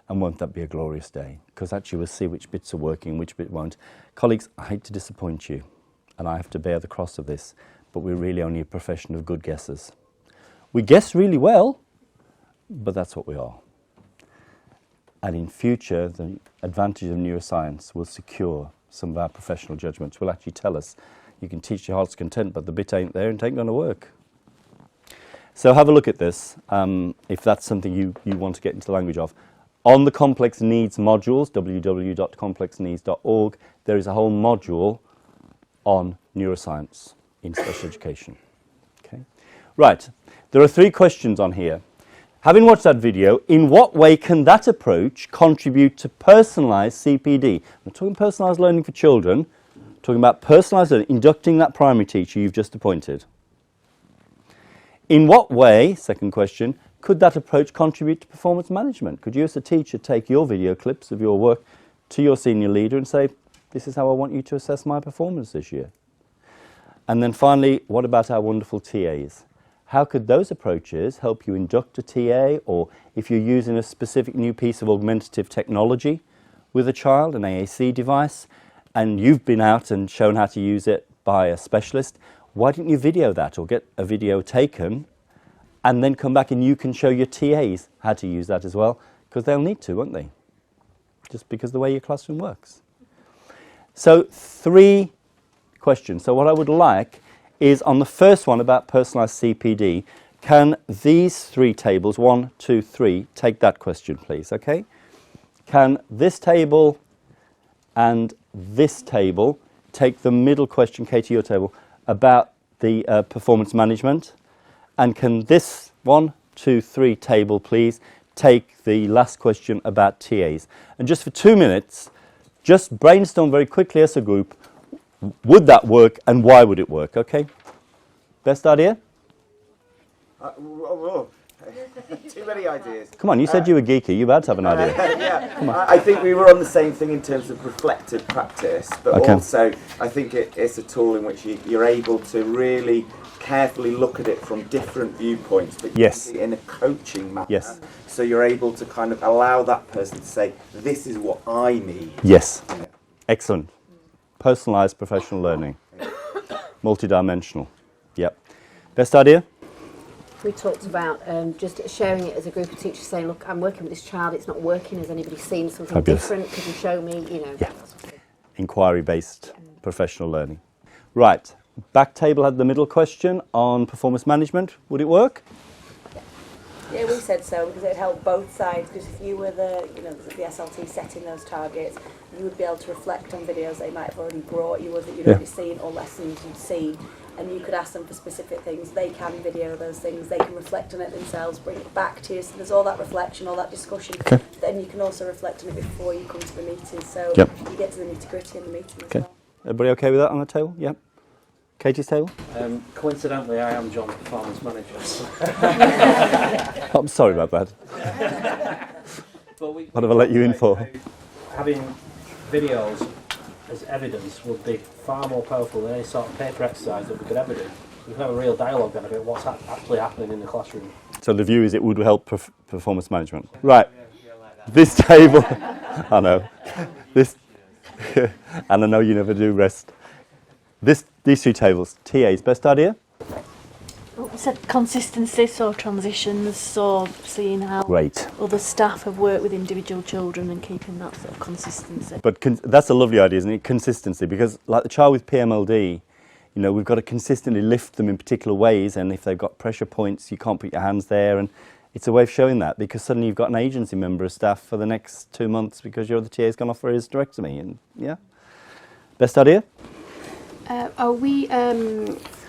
And won't that be a glorious day? Because actually we'll see which bits are working, which bit won't. Colleagues, I hate to disappoint you, and I have to bear the cross of this, but we're really only a profession of good guessers. We guess really well, but that's what we are. And in future, the advantage of neuroscience will secure some of our professional judgments, will actually tell us, you can teach your heart's content, but the bit ain't there and it ain't going to work. So have a look at this, if that's something you want to get into the language of. On the Complex Needs modules, www.complexneeds.org, there is a whole module on neuroscience in special education. Okay. Right, there are 3 questions on here. Having watched that video, in what way can that approach contribute to personalised CPD? I'm talking personalised learning for children, I'm talking about personalised learning, inducting that primary teacher you've just appointed. In what way, second question, could that approach contribute to performance management? Could you as a teacher take your video clips of your work to your senior leader and say, this is how I want you to assess my performance this year? And then finally, what about our wonderful TAs? How could those approaches help you induct a TA, or if you're using a specific new piece of augmentative technology with a child, an AAC device, and you've been out and shown how to use it by a specialist, why didn't you video that or get a video taken and then come back and you can show your TAs how to use that as well, because they'll need to, won't they? Just because of the way your classroom works. So 3 questions. So what I would like is on the first one about personalised CPD, can these 3 tables, 1, 2, 3, take that question please, okay? Can this table and this table take the middle question, Katie, your table, about the performance management? And can this 1, 2, 3 table, please, take the last question about TAs? And just for 2 minutes, just brainstorm very quickly as a group, would that work and why would it work, okay? Best idea? Too many ideas. Come on, you said you were geeky, you're about to have an idea. Yeah, I think we were on the same thing in terms of reflective practice, but also I think it's a tool in which you're able to really carefully look at it from different viewpoints, but yes, in a coaching manner. Yes. So you're able to kind of allow that person to say, this is what I need. Yes. Yeah. Excellent. Personalised professional learning. multidimensional. Yep. Best idea? We talked about just sharing it as a group of teachers, saying, look, I'm working with this child, it's not working, has anybody seen something Fabulous. different, could you show me, you know. Yeah. Inquiry-based professional learning. Right, back table had the middle question on performance management. Would it work? Yeah, we said so because it helped both sides. Because if you were the SLT setting those targets, you would be able to reflect on videos they might have already brought you, or that you'd already seen, or lessons you'd seen, and you could ask them for specific things. They can video those things. They can reflect on it themselves, bring it back to you. So there's all that reflection, all that discussion. Okay. Then you can also reflect on it before you come to the meeting. So Yep. you get to the nitty gritty in the meeting Okay. as well. Everybody okay with that on the table? Yep. Katie's table? Coincidentally, I am John's performance manager. So. Oh, I'm sorry about that. What have I let you in for? Having videos as evidence would be far more powerful than any sort of paper exercise that we could ever do. We could have a real dialogue then about what's actually happening in the classroom. So the view is it would help performance management. Right. This table, I know. This, and I know you never do rest. These two tables, TA's best idea? We said consistency, so transitions, so seeing how Great. other staff have worked with individual children and keeping that sort of consistency. But that's a lovely idea, isn't it? Consistency, because like the child with PMLD, you know, we've got to consistently lift them in particular ways, and if they've got pressure points, you can't put your hands there, and it's a way of showing that, because suddenly you've got an agency member of staff for the next 2 months because your other TA's gone off for his hysterectomy, and yeah. Best idea?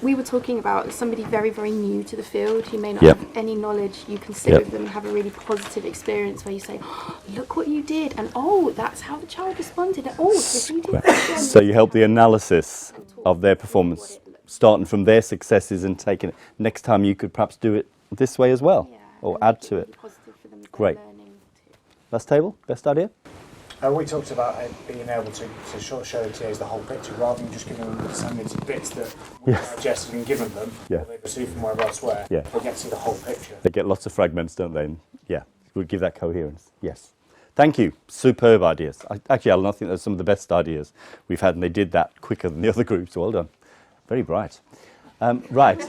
We were talking about somebody very, very new to the field who may not Yep. have any knowledge. You can sit Yep. with them and have a really positive experience where you say, oh, look what you did, and oh, that's how the child responded, and oh, if you did this again. So you help the analysis of their performance, starting from their successes and taking it. Next time you could perhaps do it this way as well, Yeah, or and add make to it. really positive for them with their Great. learning too. Last table, best idea? We talked about it being able to sort of show the TAs the whole picture rather than just giving them the segmented bits that we've digested and given them, Yeah. or they receive from wherever elsewhere. Yeah. They get to see the whole picture. They get lots of fragments, don't they? And yeah, we'll give that coherence. Yes. Thank you. Superb ideas. Actually, Alan, I think those are some of the best ideas we've had, and they did that quicker than the other groups. Well done. Very bright. Right.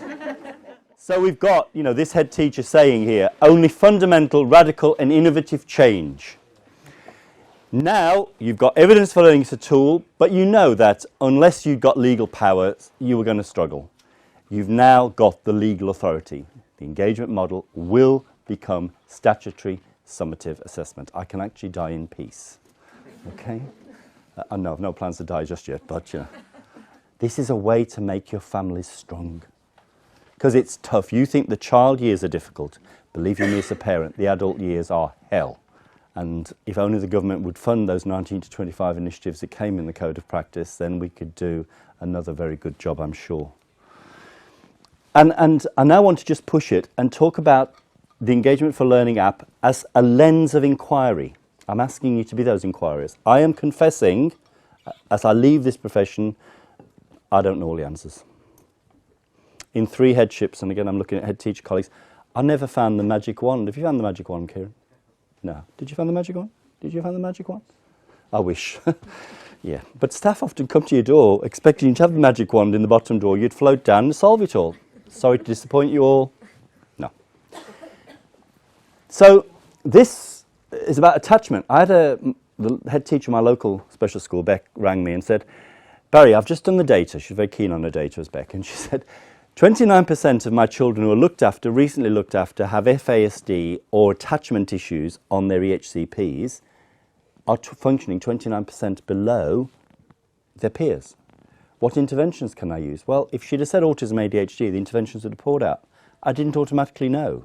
So we've got, you know, this head teacher saying here, only fundamental, radical and innovative change. Now, you've got evidence for learning as a tool, but you know that unless you've got legal powers, you were going to struggle. You've now got the legal authority. The engagement model will become statutory summative assessment. I can actually die in peace. Okay? No, I've no plans to die just yet, but you know. This is a way to make your families strong. Because it's tough. You think the child years are difficult. Believe you me as a parent, the adult years are hell. And if only the government would fund those 19 to 25 initiatives that came in the Code of Practice, then we could do another very good job, I'm sure. And I now want to just push it and talk about the Engagement for Learning app as a lens of inquiry. I'm asking you to be those inquirers. I am confessing, as I leave this profession, I don't know all the answers. In 3 headships, and again I'm looking at head teacher colleagues, I never found the magic wand. Have you found the magic wand, Kieran? No. Did you find the magic one? Did you find the magic one? I wish. Yeah. But staff often come to your door expecting you to have the magic wand in the bottom drawer. You'd float down and solve it all. Sorry to disappoint you all. No. So this is about attachment. I had the head teacher of my local special school, Beck, rang me and said, Barry, I've just done the data. She's very keen on her data, as Beck. And she said, 29% of my children who are looked after, recently looked after, have FASD or attachment issues on their EHCPs, are functioning 29% below their peers. What interventions can I use? Well, if she'd have said autism ADHD, the interventions would have poured out. I didn't automatically know.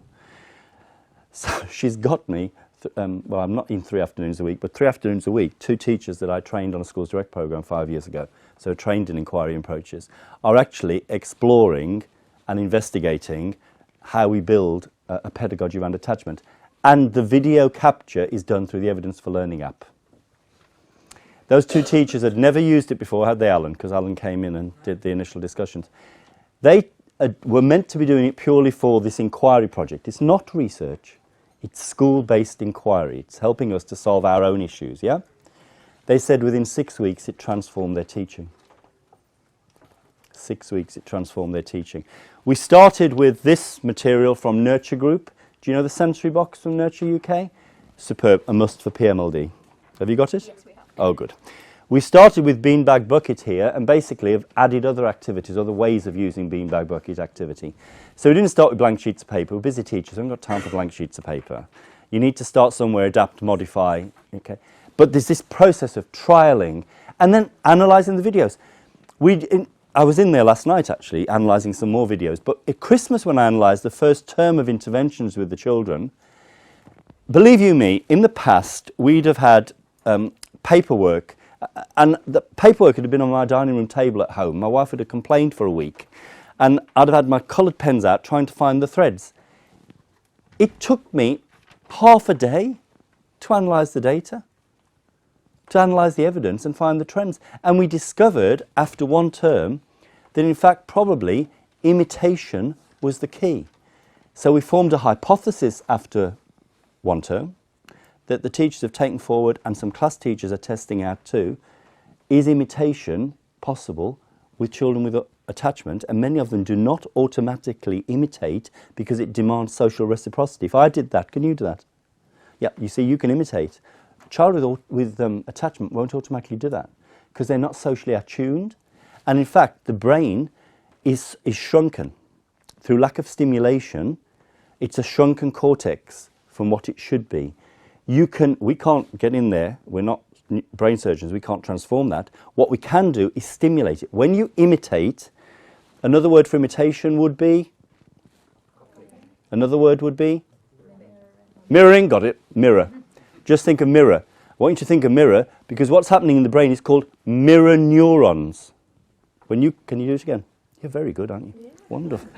So she's got me, well, I'm not in 3 afternoons a week, but 3 afternoons a week, 2 teachers that I trained on a Schools Direct programme 5 years ago, so trained in inquiry approaches, are actually exploring and investigating how we build a pedagogy around attachment. And the video capture is done through the Evidence for Learning app. Those 2 teachers had never used it before, had they, Alan? Because Alan came in and did the initial discussions. They were meant to be doing it purely for this inquiry project. It's not research. It's school-based inquiry. It's helping us to solve our own issues, yeah? They said within 6 weeks it transformed their teaching. 6 weeks it transformed their teaching. We started with this material from Nurture Group. Do you know the sensory box from Nurture UK? Superb, a must for PMLD. Have you got it? Yes, we have. Oh, good. We started with Beanbag Bucket here and basically have added other activities, other ways of using Beanbag Bucket activity. So we didn't start with blank sheets of paper. We're busy teachers, we haven't got time for blank sheets of paper. You need to start somewhere, adapt, modify, okay? But there's this process of trialling and then analysing the videos. I was in there last night actually, analysing some more videos, but at Christmas when I analysed the first term of interventions with the children, believe you me, in the past we'd have had paperwork, and the paperwork had been on my dining room table at home. My wife would have complained for a week, and I'd have had my coloured pens out trying to find the threads. It took me half a day to analyse the data, to analyse the evidence and find the trends. And we discovered after one term that in fact probably imitation was the key. So we formed a hypothesis after one term that the teachers have taken forward and some class teachers are testing out too. Is imitation possible with children with attachment? And many of them do not automatically imitate because it demands social reciprocity. If I did that, can you do that? Yeah, you see, you can imitate. A child with attachment won't automatically do that because they're not socially attuned. And in fact, the brain is shrunken. Through lack of stimulation, it's a shrunken cortex from what it should be. We can't get in there, we're not brain surgeons, we can't transform that. What we can do is stimulate it. When you imitate, another word for imitation would be? Another word would be? Mirroring, got it, mirror. Just think of mirror. I want you to think of mirror because what's happening in the brain is called mirror neurons. Can you do it again? You're very good, aren't you? Yeah. Wonderful.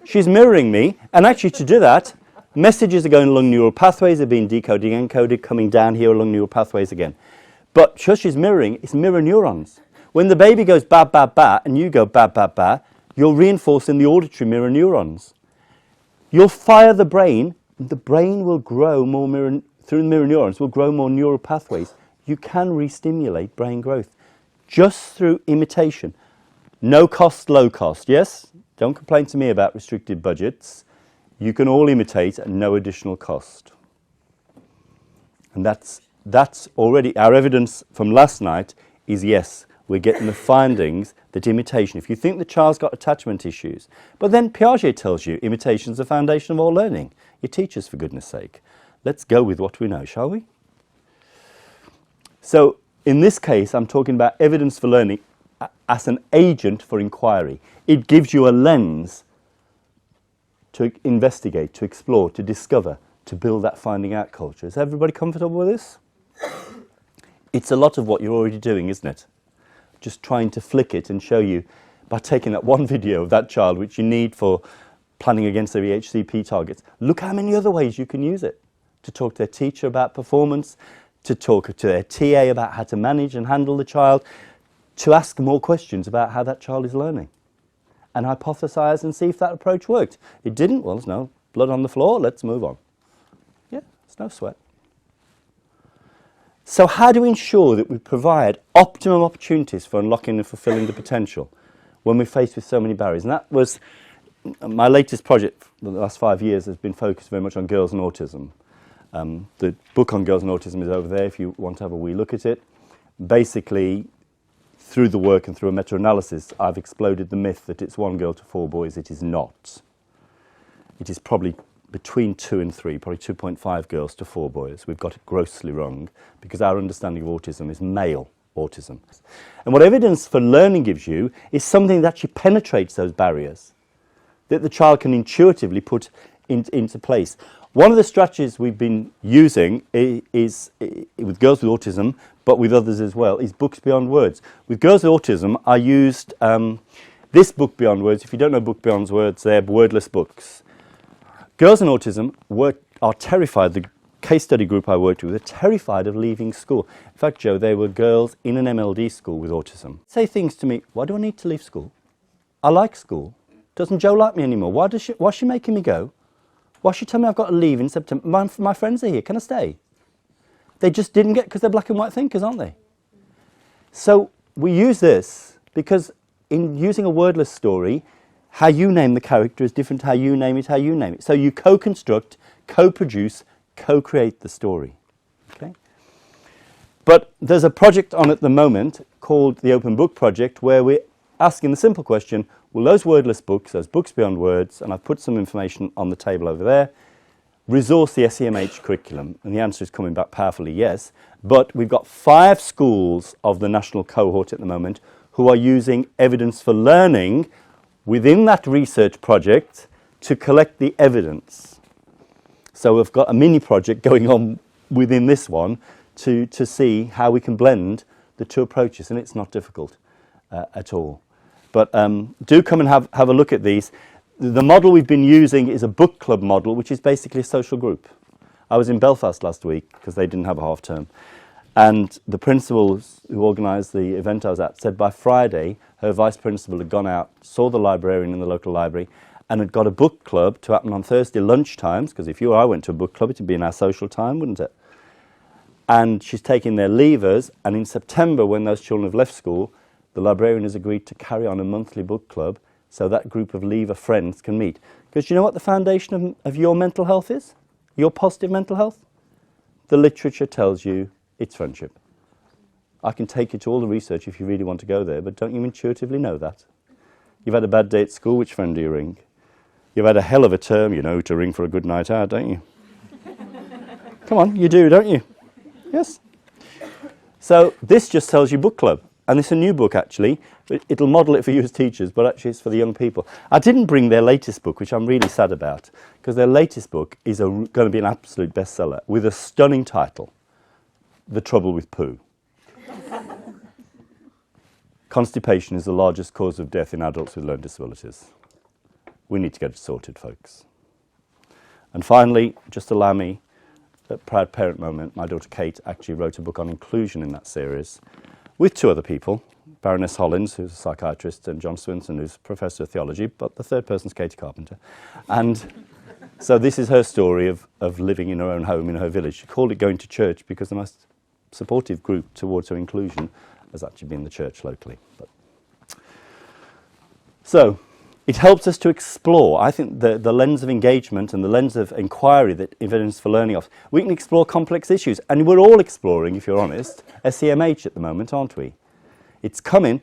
She's mirroring me, and actually to do that, messages are going along neural pathways, are being decoded, encoded, coming down here along neural pathways again. But because she's mirroring, it's mirror neurons. When the baby goes ba, ba, ba, and you go ba, ba, ba, you're reinforcing the auditory mirror neurons. You'll fire the brain will grow more through the mirror neurons, will grow more neural pathways. You can re-stimulate brain growth just through imitation. No cost, low cost, yes? Don't complain to me about restricted budgets. You can all imitate at no additional cost. And that's already, our evidence from last night is yes, we're getting the findings that imitation, if you think the child's got attachment issues, but then Piaget tells you imitation's the foundation of all learning. Your teachers, for goodness sake. Let's go with what we know, shall we? So in this case, I'm talking about evidence for learning as an agent for inquiry. It gives you a lens to investigate, to explore, to discover, to build that finding out culture. Is everybody comfortable with this? It's a lot of what you're already doing, isn't it? Just trying to flick it and show you by taking that one video of that child, which you need for planning against their EHCP targets. Look how many other ways you can use it. To talk to their teacher about performance, to talk to their TA about how to manage and handle the child, to ask more questions about how that child is learning. And hypothesize and see if that approach worked. It didn't, well, there's no blood on the floor, let's move on. Yeah, there's no sweat. So how do we ensure that we provide optimum opportunities for unlocking and fulfilling the potential when we're faced with so many barriers? And that was my latest project for the last 5 years has been focused very much on girls and autism. The book on girls and autism is over there if you want to have a wee look at it. Basically, through the work and through a meta-analysis, I've exploded the myth that it's 1 girl to 4 boys. It is not. It is probably between 2 and 3, probably 2.5 girls to 4 boys. We've got it grossly wrong because our understanding of autism is male autism. And what evidence for learning gives you is something that actually penetrates those barriers, that the child can intuitively put into place. One of the strategies we've been using is with girls with autism, but with others as well, is books beyond words. With girls with autism, I used this book beyond words. If you don't know book beyond words, they're wordless books. Girls in autism are terrified. The case study group I worked with are terrified of leaving school. In fact, Joe, they were girls in an MLD school with autism. Say things to me, why do I need to leave school? I like school. Doesn't Joe like me anymore? Why's she making me go? Why she tell me I've got to leave in September? My friends are here, can I stay? They just didn't get, because they're black and white thinkers, aren't they? So we use this because in using a wordless story, how you name the character is different to how you name it. So you co-construct, co-produce, co-create the story. Okay? But there's a project on at the moment called the Open Book Project, where we're asking the simple question, will those wordless books, those books beyond words, and I've put some information on the table over there, resource the SEMH curriculum? And the answer is coming back powerfully yes. But we've got 5 schools of the national cohort at the moment who are using evidence for learning within that research project to collect the evidence. So we've got a mini project going on within this one to see how we can blend the 2 approaches, and it's not difficult at all. But do come and have a look at these. The model we've been using is a book club model, which is basically a social group. I was in Belfast last week because they didn't have a half term. And the principal who organised the event I was at said by Friday her vice principal had gone out, saw the librarian in the local library, and had got a book club to happen on Thursday lunchtimes, because if you or I went to a book club, it would be in our social time, wouldn't it? And she's taking their leavers, and in September, when those children have left school, the librarian has agreed to carry on a monthly book club so that group of leaver friends can meet. Because you know what the foundation of your mental health is? Your positive mental health? The literature tells you it's friendship. I can take you to all the research if you really want to go there, but don't you intuitively know that? You've had a bad day at school, which friend do you ring? You've had a hell of a term, you know, to ring for a good night out, don't you? Come on, you do, don't you? Yes. So this just tells you book club. And it's a new book, actually. It'll model it for you as teachers, but actually it's for the young people. I didn't bring their latest book, which I'm really sad about, because their latest book is going to be an absolute bestseller with a stunning title, The Trouble with Poo. Constipation is the largest cause of death in adults with learning disabilities. We need to get it sorted, folks. And finally, just allow me a proud parent moment. My daughter Kate actually wrote a book on inclusion in that series with 2 other people, Baroness Hollins, who's a psychiatrist, and John Swinson, who's Professor of Theology, but the third person's Katie Carpenter. And so this is her story of living in her own home in her village. She called it Going to Church because the most supportive group towards her inclusion has actually been the church locally. So it helps us to explore, I think, the lens of engagement and the lens of inquiry that evidence for learning offers. We can explore complex issues, and we're all exploring, if you're honest, SEMH at the moment, aren't we? It's coming.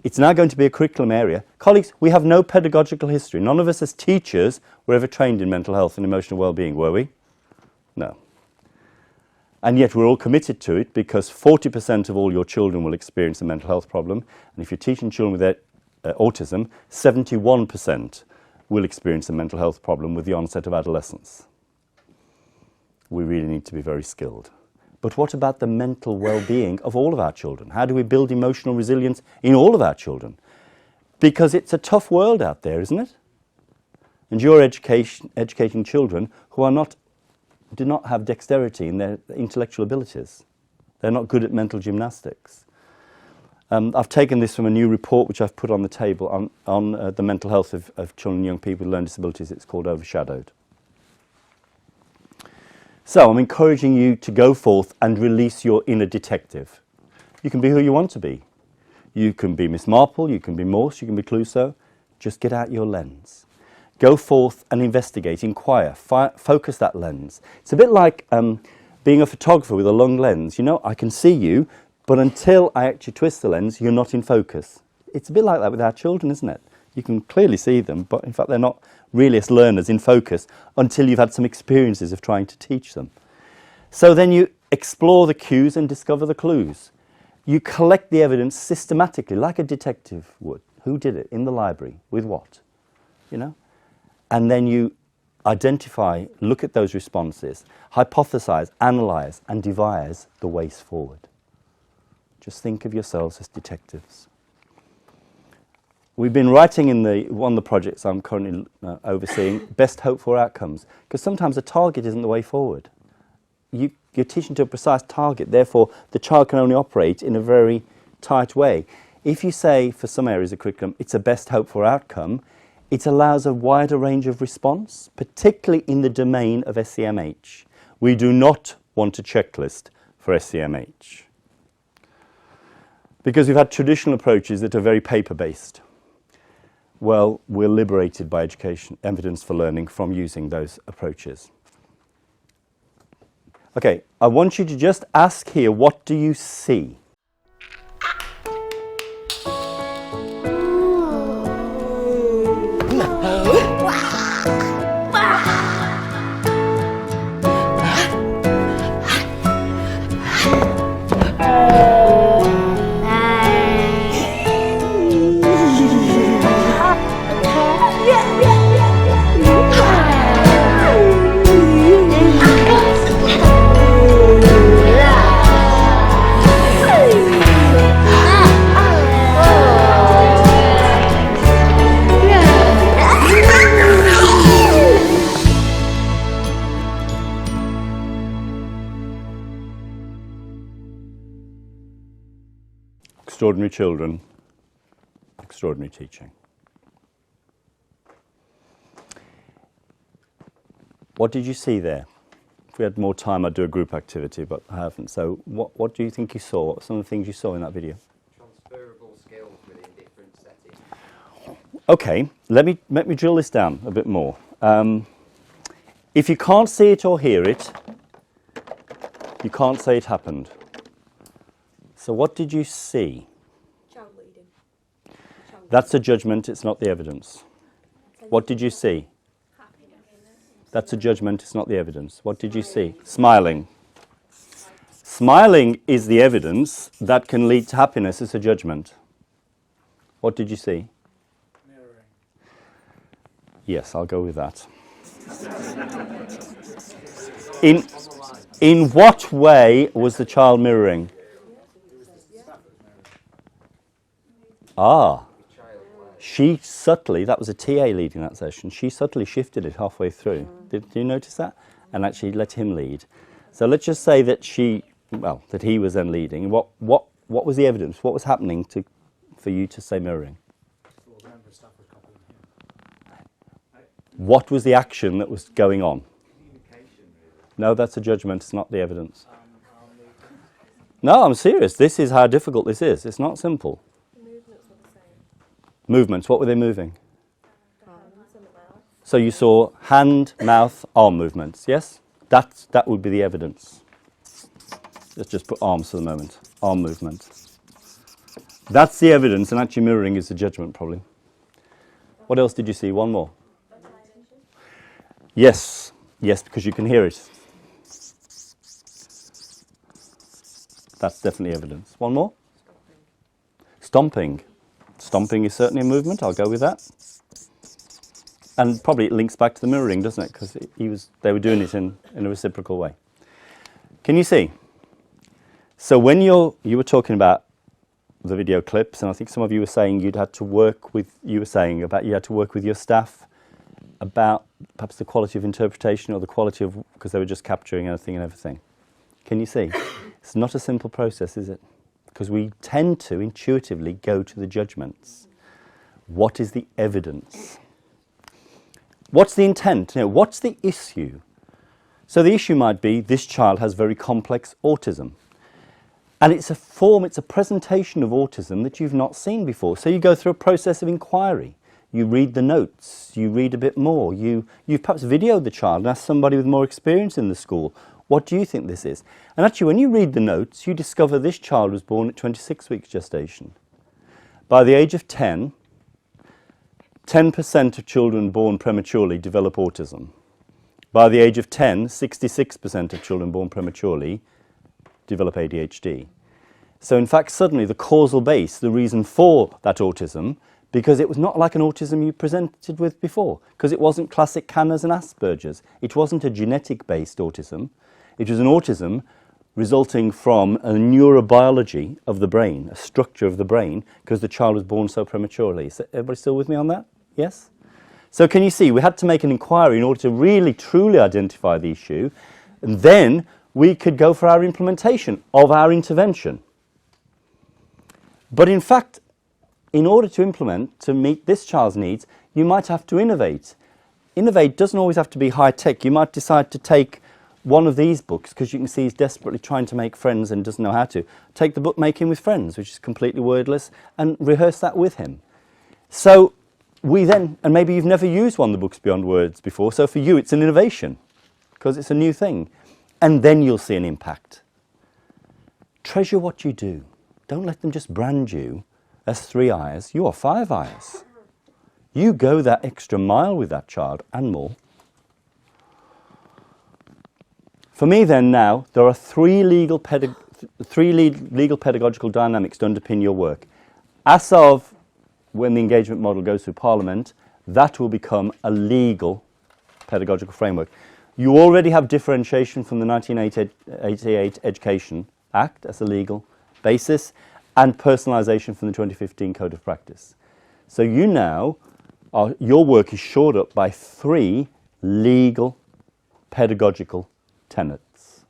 It's now going to be a curriculum area. Colleagues, we have no pedagogical history. None of us as teachers were ever trained in mental health and emotional well-being, were we? No. And yet we're all committed to it because 40% of all your children will experience a mental health problem. And if you're teaching children with autism, 71% will experience a mental health problem with the onset of adolescence. We really need to be very skilled. But what about the mental well-being of all of our children? How do we build emotional resilience in all of our children? Because it's a tough world out there, isn't it? And you're educating children who do not have dexterity in their intellectual abilities. They're not good at mental gymnastics. I've taken this from a new report which I've put on the table on the mental health of children and young people with learning disabilities. It's called Overshadowed. So I'm encouraging you to go forth and release your inner detective. You can be who you want to be. You can be Miss Marple, you can be Morse, you can be Clouseau. Just get out your lens. Go forth and investigate, inquire, focus that lens. It's a bit like being a photographer with a long lens. You know, I can see you, but until I actually twist the lens, you're not in focus. It's a bit like that with our children, isn't it? You can clearly see them, but in fact they're not really as learners in focus until you've had some experiences of trying to teach them. So then you explore the cues and discover the clues. You collect the evidence systematically, like a detective would. Who did it? In the library. With what? You know? And then you identify, look at those responses, hypothesize, analyze, and devise the ways forward. Just think of yourselves as detectives. We've been writing in one of the projects I'm currently overseeing, best hope for outcomes, because sometimes a target isn't the way forward. You're teaching to a precise target, therefore the child can only operate in a very tight way. If you say, for some areas of curriculum, it's a best hope for outcome, it allows a wider range of response, particularly in the domain of SEMH. We do not want a checklist for SEMH. Because we've had traditional approaches that are very paper-based. Well, we're liberated by education, evidence for learning from using those approaches. Okay, I want you to just ask here, what do you see? Extraordinary children, extraordinary teaching. What did you see there? If we had more time, I'd do a group activity, but I haven't. So what do you think you saw? What were some of the things you saw in that video? Transferable skills within different settings. Okay, let me drill this down a bit more. If you can't see it or hear it, you can't say it happened. So what did you see? Child leading. That's a judgment, it's not the evidence. What did you see? That's a judgment, it's not the evidence. What did you see? Smiling. Smiling is the evidence that can lead to happiness. It's a judgment. What did you see? Mirroring. Yes, I'll go with that. In what way was the child mirroring? She subtly, that was a TA leading that session, she subtly shifted it halfway through. Did you notice that? And actually let him lead. So let's just say that that he was then leading. What was the evidence? What was happening for you to say mirroring? What was the action that was going on? No, that's a judgment, it's not the evidence. No, I'm serious. This is how difficult this is. It's not simple. Movements, what were they moving? So you saw hand, mouth, arm movements, yes? That would be the evidence. Let's just put arms for the moment. Arm movement. That's the evidence, and actually mirroring is the judgment, probably. What else did you see? One more. Yes, because you can hear it. That's definitely evidence. One more? Stomping. Stomping is certainly a movement, I'll go with that. And probably it links back to the mirroring, doesn't it? Because they were doing it in a reciprocal way. Can you see? So when you were talking about the video clips, and I think some of you were saying you had to work with your staff about perhaps the quality of interpretation or the quality of, because they were just capturing anything and everything. Can you see? It's not a simple process, is it? Because we tend to intuitively go to the judgments. What is the evidence? What's the intent? What's the issue? So the issue might be this child has very complex autism. And it's a presentation of autism that you've not seen before. So you go through a process of inquiry. You read the notes, you read a bit more. You've perhaps videoed the child and asked somebody with more experience in the school, what do you think this is? And actually, when you read the notes, you discover this child was born at 26 weeks gestation. By the age of 10% of children born prematurely develop autism. By the age of 10, 66% of children born prematurely develop ADHD. So in fact, suddenly the causal base, the reason for that autism, because it was not like an autism you presented with before, because it wasn't classic Kanner's and Asperger's. It wasn't a genetic-based autism. It was an autism resulting from a neurobiology of the brain, a structure of the brain, because the child was born so prematurely. Is everybody still with me on that? Yes? So can you see, we had to make an inquiry in order to really, truly identify the issue, and then we could go for our implementation of our intervention. But in fact, in order to implement, to meet this child's needs, you might have to innovate. Innovate doesn't always have to be high-tech. You might decide to take one of these books, because you can see he's desperately trying to make friends and doesn't know how to. Take the book Making with Friends, which is completely wordless, and rehearse that with him. So we then, and maybe you've never used one of the books beyond words before, so for you it's an innovation because it's a new thing. And then you'll see an impact. Treasure what you do. Don't let them just brand you as 3 eyes. You are 5 eyes. You go that extra mile with that child and more. For me then now, there are three legal pedagogical dynamics to underpin your work. As of when the engagement model goes through Parliament, that will become a legal pedagogical framework. You already have differentiation from the 1988 Education Act as a legal basis and personalisation from the 2015 Code of Practice. So you now, your work is shored up by 3 legal pedagogical tenets.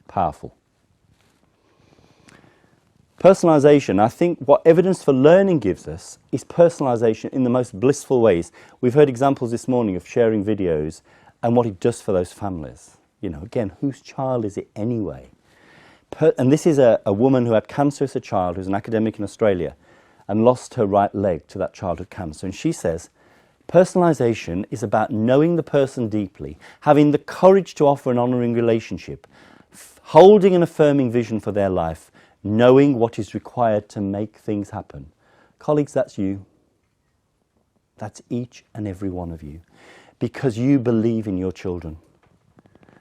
Powerful. Personalisation, I think what evidence for learning gives us is personalisation in the most blissful ways. We've heard examples this morning of sharing videos and what it does for those families. You know, again, whose child is it anyway? And this is a woman who had cancer as a child, who's an academic in Australia, and lost her right leg to that childhood cancer. And she says, personalisation is about knowing the person deeply, having the courage to offer an honouring relationship, holding an affirming vision for their life, knowing what is required to make things happen. Colleagues, that's you. That's each and every one of you. Because you believe in your children.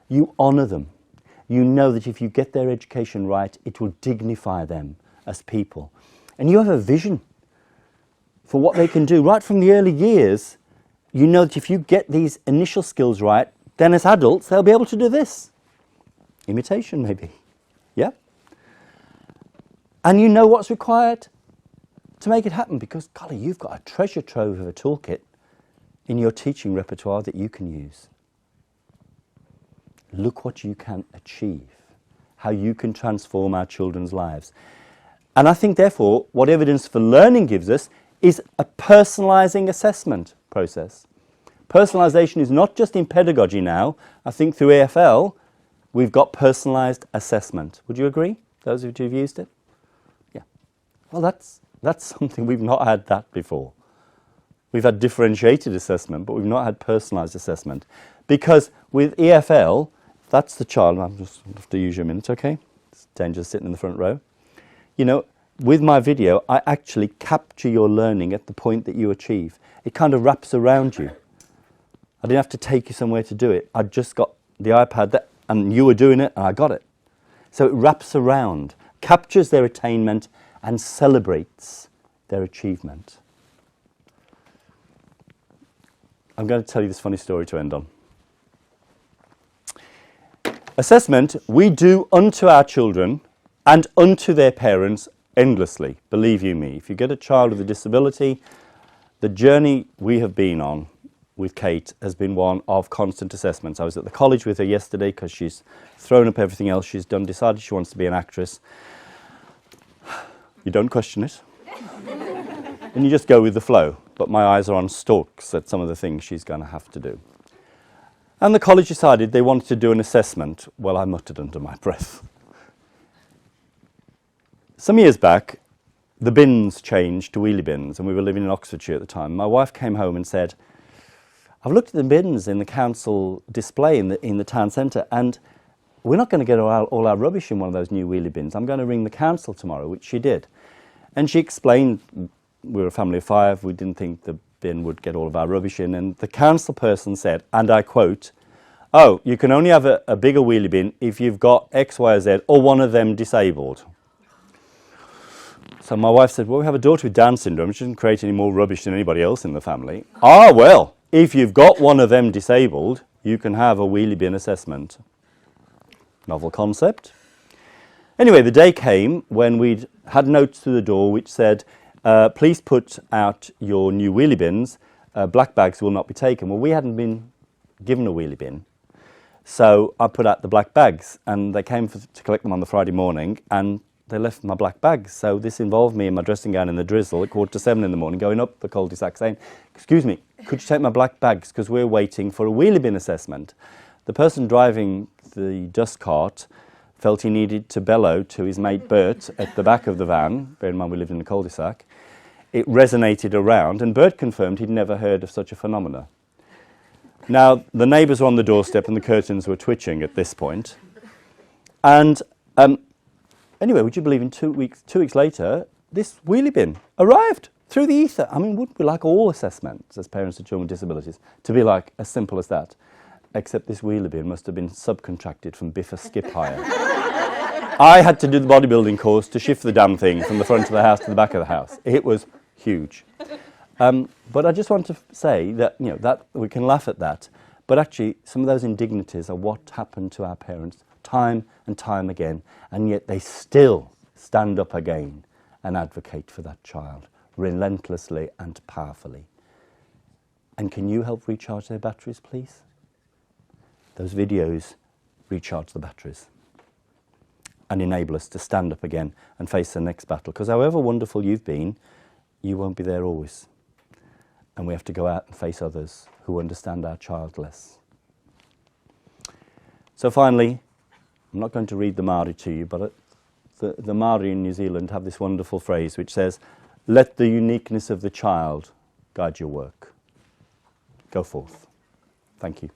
You honour them. You know that if you get their education right, it will dignify them as people. And you have a vision for what they can do. Right from the early years, you know that if you get these initial skills right, then as adults, they'll be able to do this. Imitation, maybe. Yeah? And you know what's required to make it happen because, golly, you've got a treasure trove of a toolkit in your teaching repertoire that you can use. Look what you can achieve, how you can transform our children's lives. And I think, therefore, what evidence for learning gives us is a personalising assessment process. Personalisation is not just in pedagogy now. I think through AFL, we've got personalised assessment. Would you agree, those of you who've used it? Yeah. Well, that's something we've not had that before. We've had differentiated assessment, but we've not had personalised assessment. Because with EFL, that's the child, I'll just have to use you a minute, okay? It's dangerous sitting in the front row. You know, with my video, I actually capture your learning at the point that you achieve. It kind of wraps around you. I didn't have to take you somewhere to do it. I just got the iPad and you were doing it and I got it. So it wraps around, captures their attainment and celebrates their achievement. I'm going to tell you this funny story to end on. Assessment, we do unto our children and unto their parents endlessly, believe you me. If you get a child with a disability, the journey we have been on with Kate has been one of constant assessments. I was at the college with her yesterday because she's thrown up everything else she's done, decided she wants to be an actress. You don't question it. And you just go with the flow. But my eyes are on stalks at some of the things she's going to have to do. And the college decided they wanted to do an assessment. Well, I muttered under my breath. Some years back, the bins changed to wheelie bins, and we were living in Oxfordshire at the time. My wife came home and said, I've looked at the bins in the council display in the town centre, and we're not going to get all our rubbish in one of those new wheelie bins. I'm going to ring the council tomorrow, which she did. And she explained, we were a family of 5, we didn't think the bin would get all of our rubbish in, and the council person said, and I quote, oh, you can only have a bigger wheelie bin if you've got X, Y, or Z, or one of them disabled. So my wife said, well, we have a daughter with Down syndrome. She doesn't create any more rubbish than anybody else in the family. Ah, well, if you've got one of them disabled, you can have a wheelie bin assessment. Novel concept. Anyway, the day came when we'd had notes to the door which said, please put out your new wheelie bins. Black bags will not be taken. Well, we hadn't been given a wheelie bin. So I put out the black bags, and they came to collect them on the Friday morning, and they left my black bags. So this involved me in my dressing gown in the drizzle at 6:45 in the morning, going up the cul-de-sac saying, excuse me, could you take my black bags because we're waiting for a wheelie bin assessment. The person driving the dust cart felt he needed to bellow to his mate Bert at the back of the van, bear in mind we lived in the cul-de-sac. it resonated around, and Bert confirmed he'd never heard of such a phenomena. Now, the neighbours were on the doorstep and the curtains were twitching at this point. And anyway, would you believe in 2 weeks later, this wheelie bin arrived through the ether. I mean, wouldn't we like all assessments as parents of children with disabilities to be like as simple as that? Except this wheelie bin must have been subcontracted from Biffa Skip Hire. I had to do the bodybuilding course to shift the damn thing from the front of the house to the back of the house. It was huge. But I just want to say that, you know, that we can laugh at that, but actually some of those indignities are what happened to our parents time and time again, and yet they still stand up again and advocate for that child relentlessly and powerfully. And can you help recharge their batteries, please? Those videos recharge the batteries and enable us to stand up again and face the next battle, because however wonderful you've been, you won't be there always. And we have to go out and face others who understand our child less. So finally, I'm not going to read the Māori to you, but the Māori in New Zealand have this wonderful phrase which says, "Let the uniqueness of the child guide your work." Go forth. Thank you.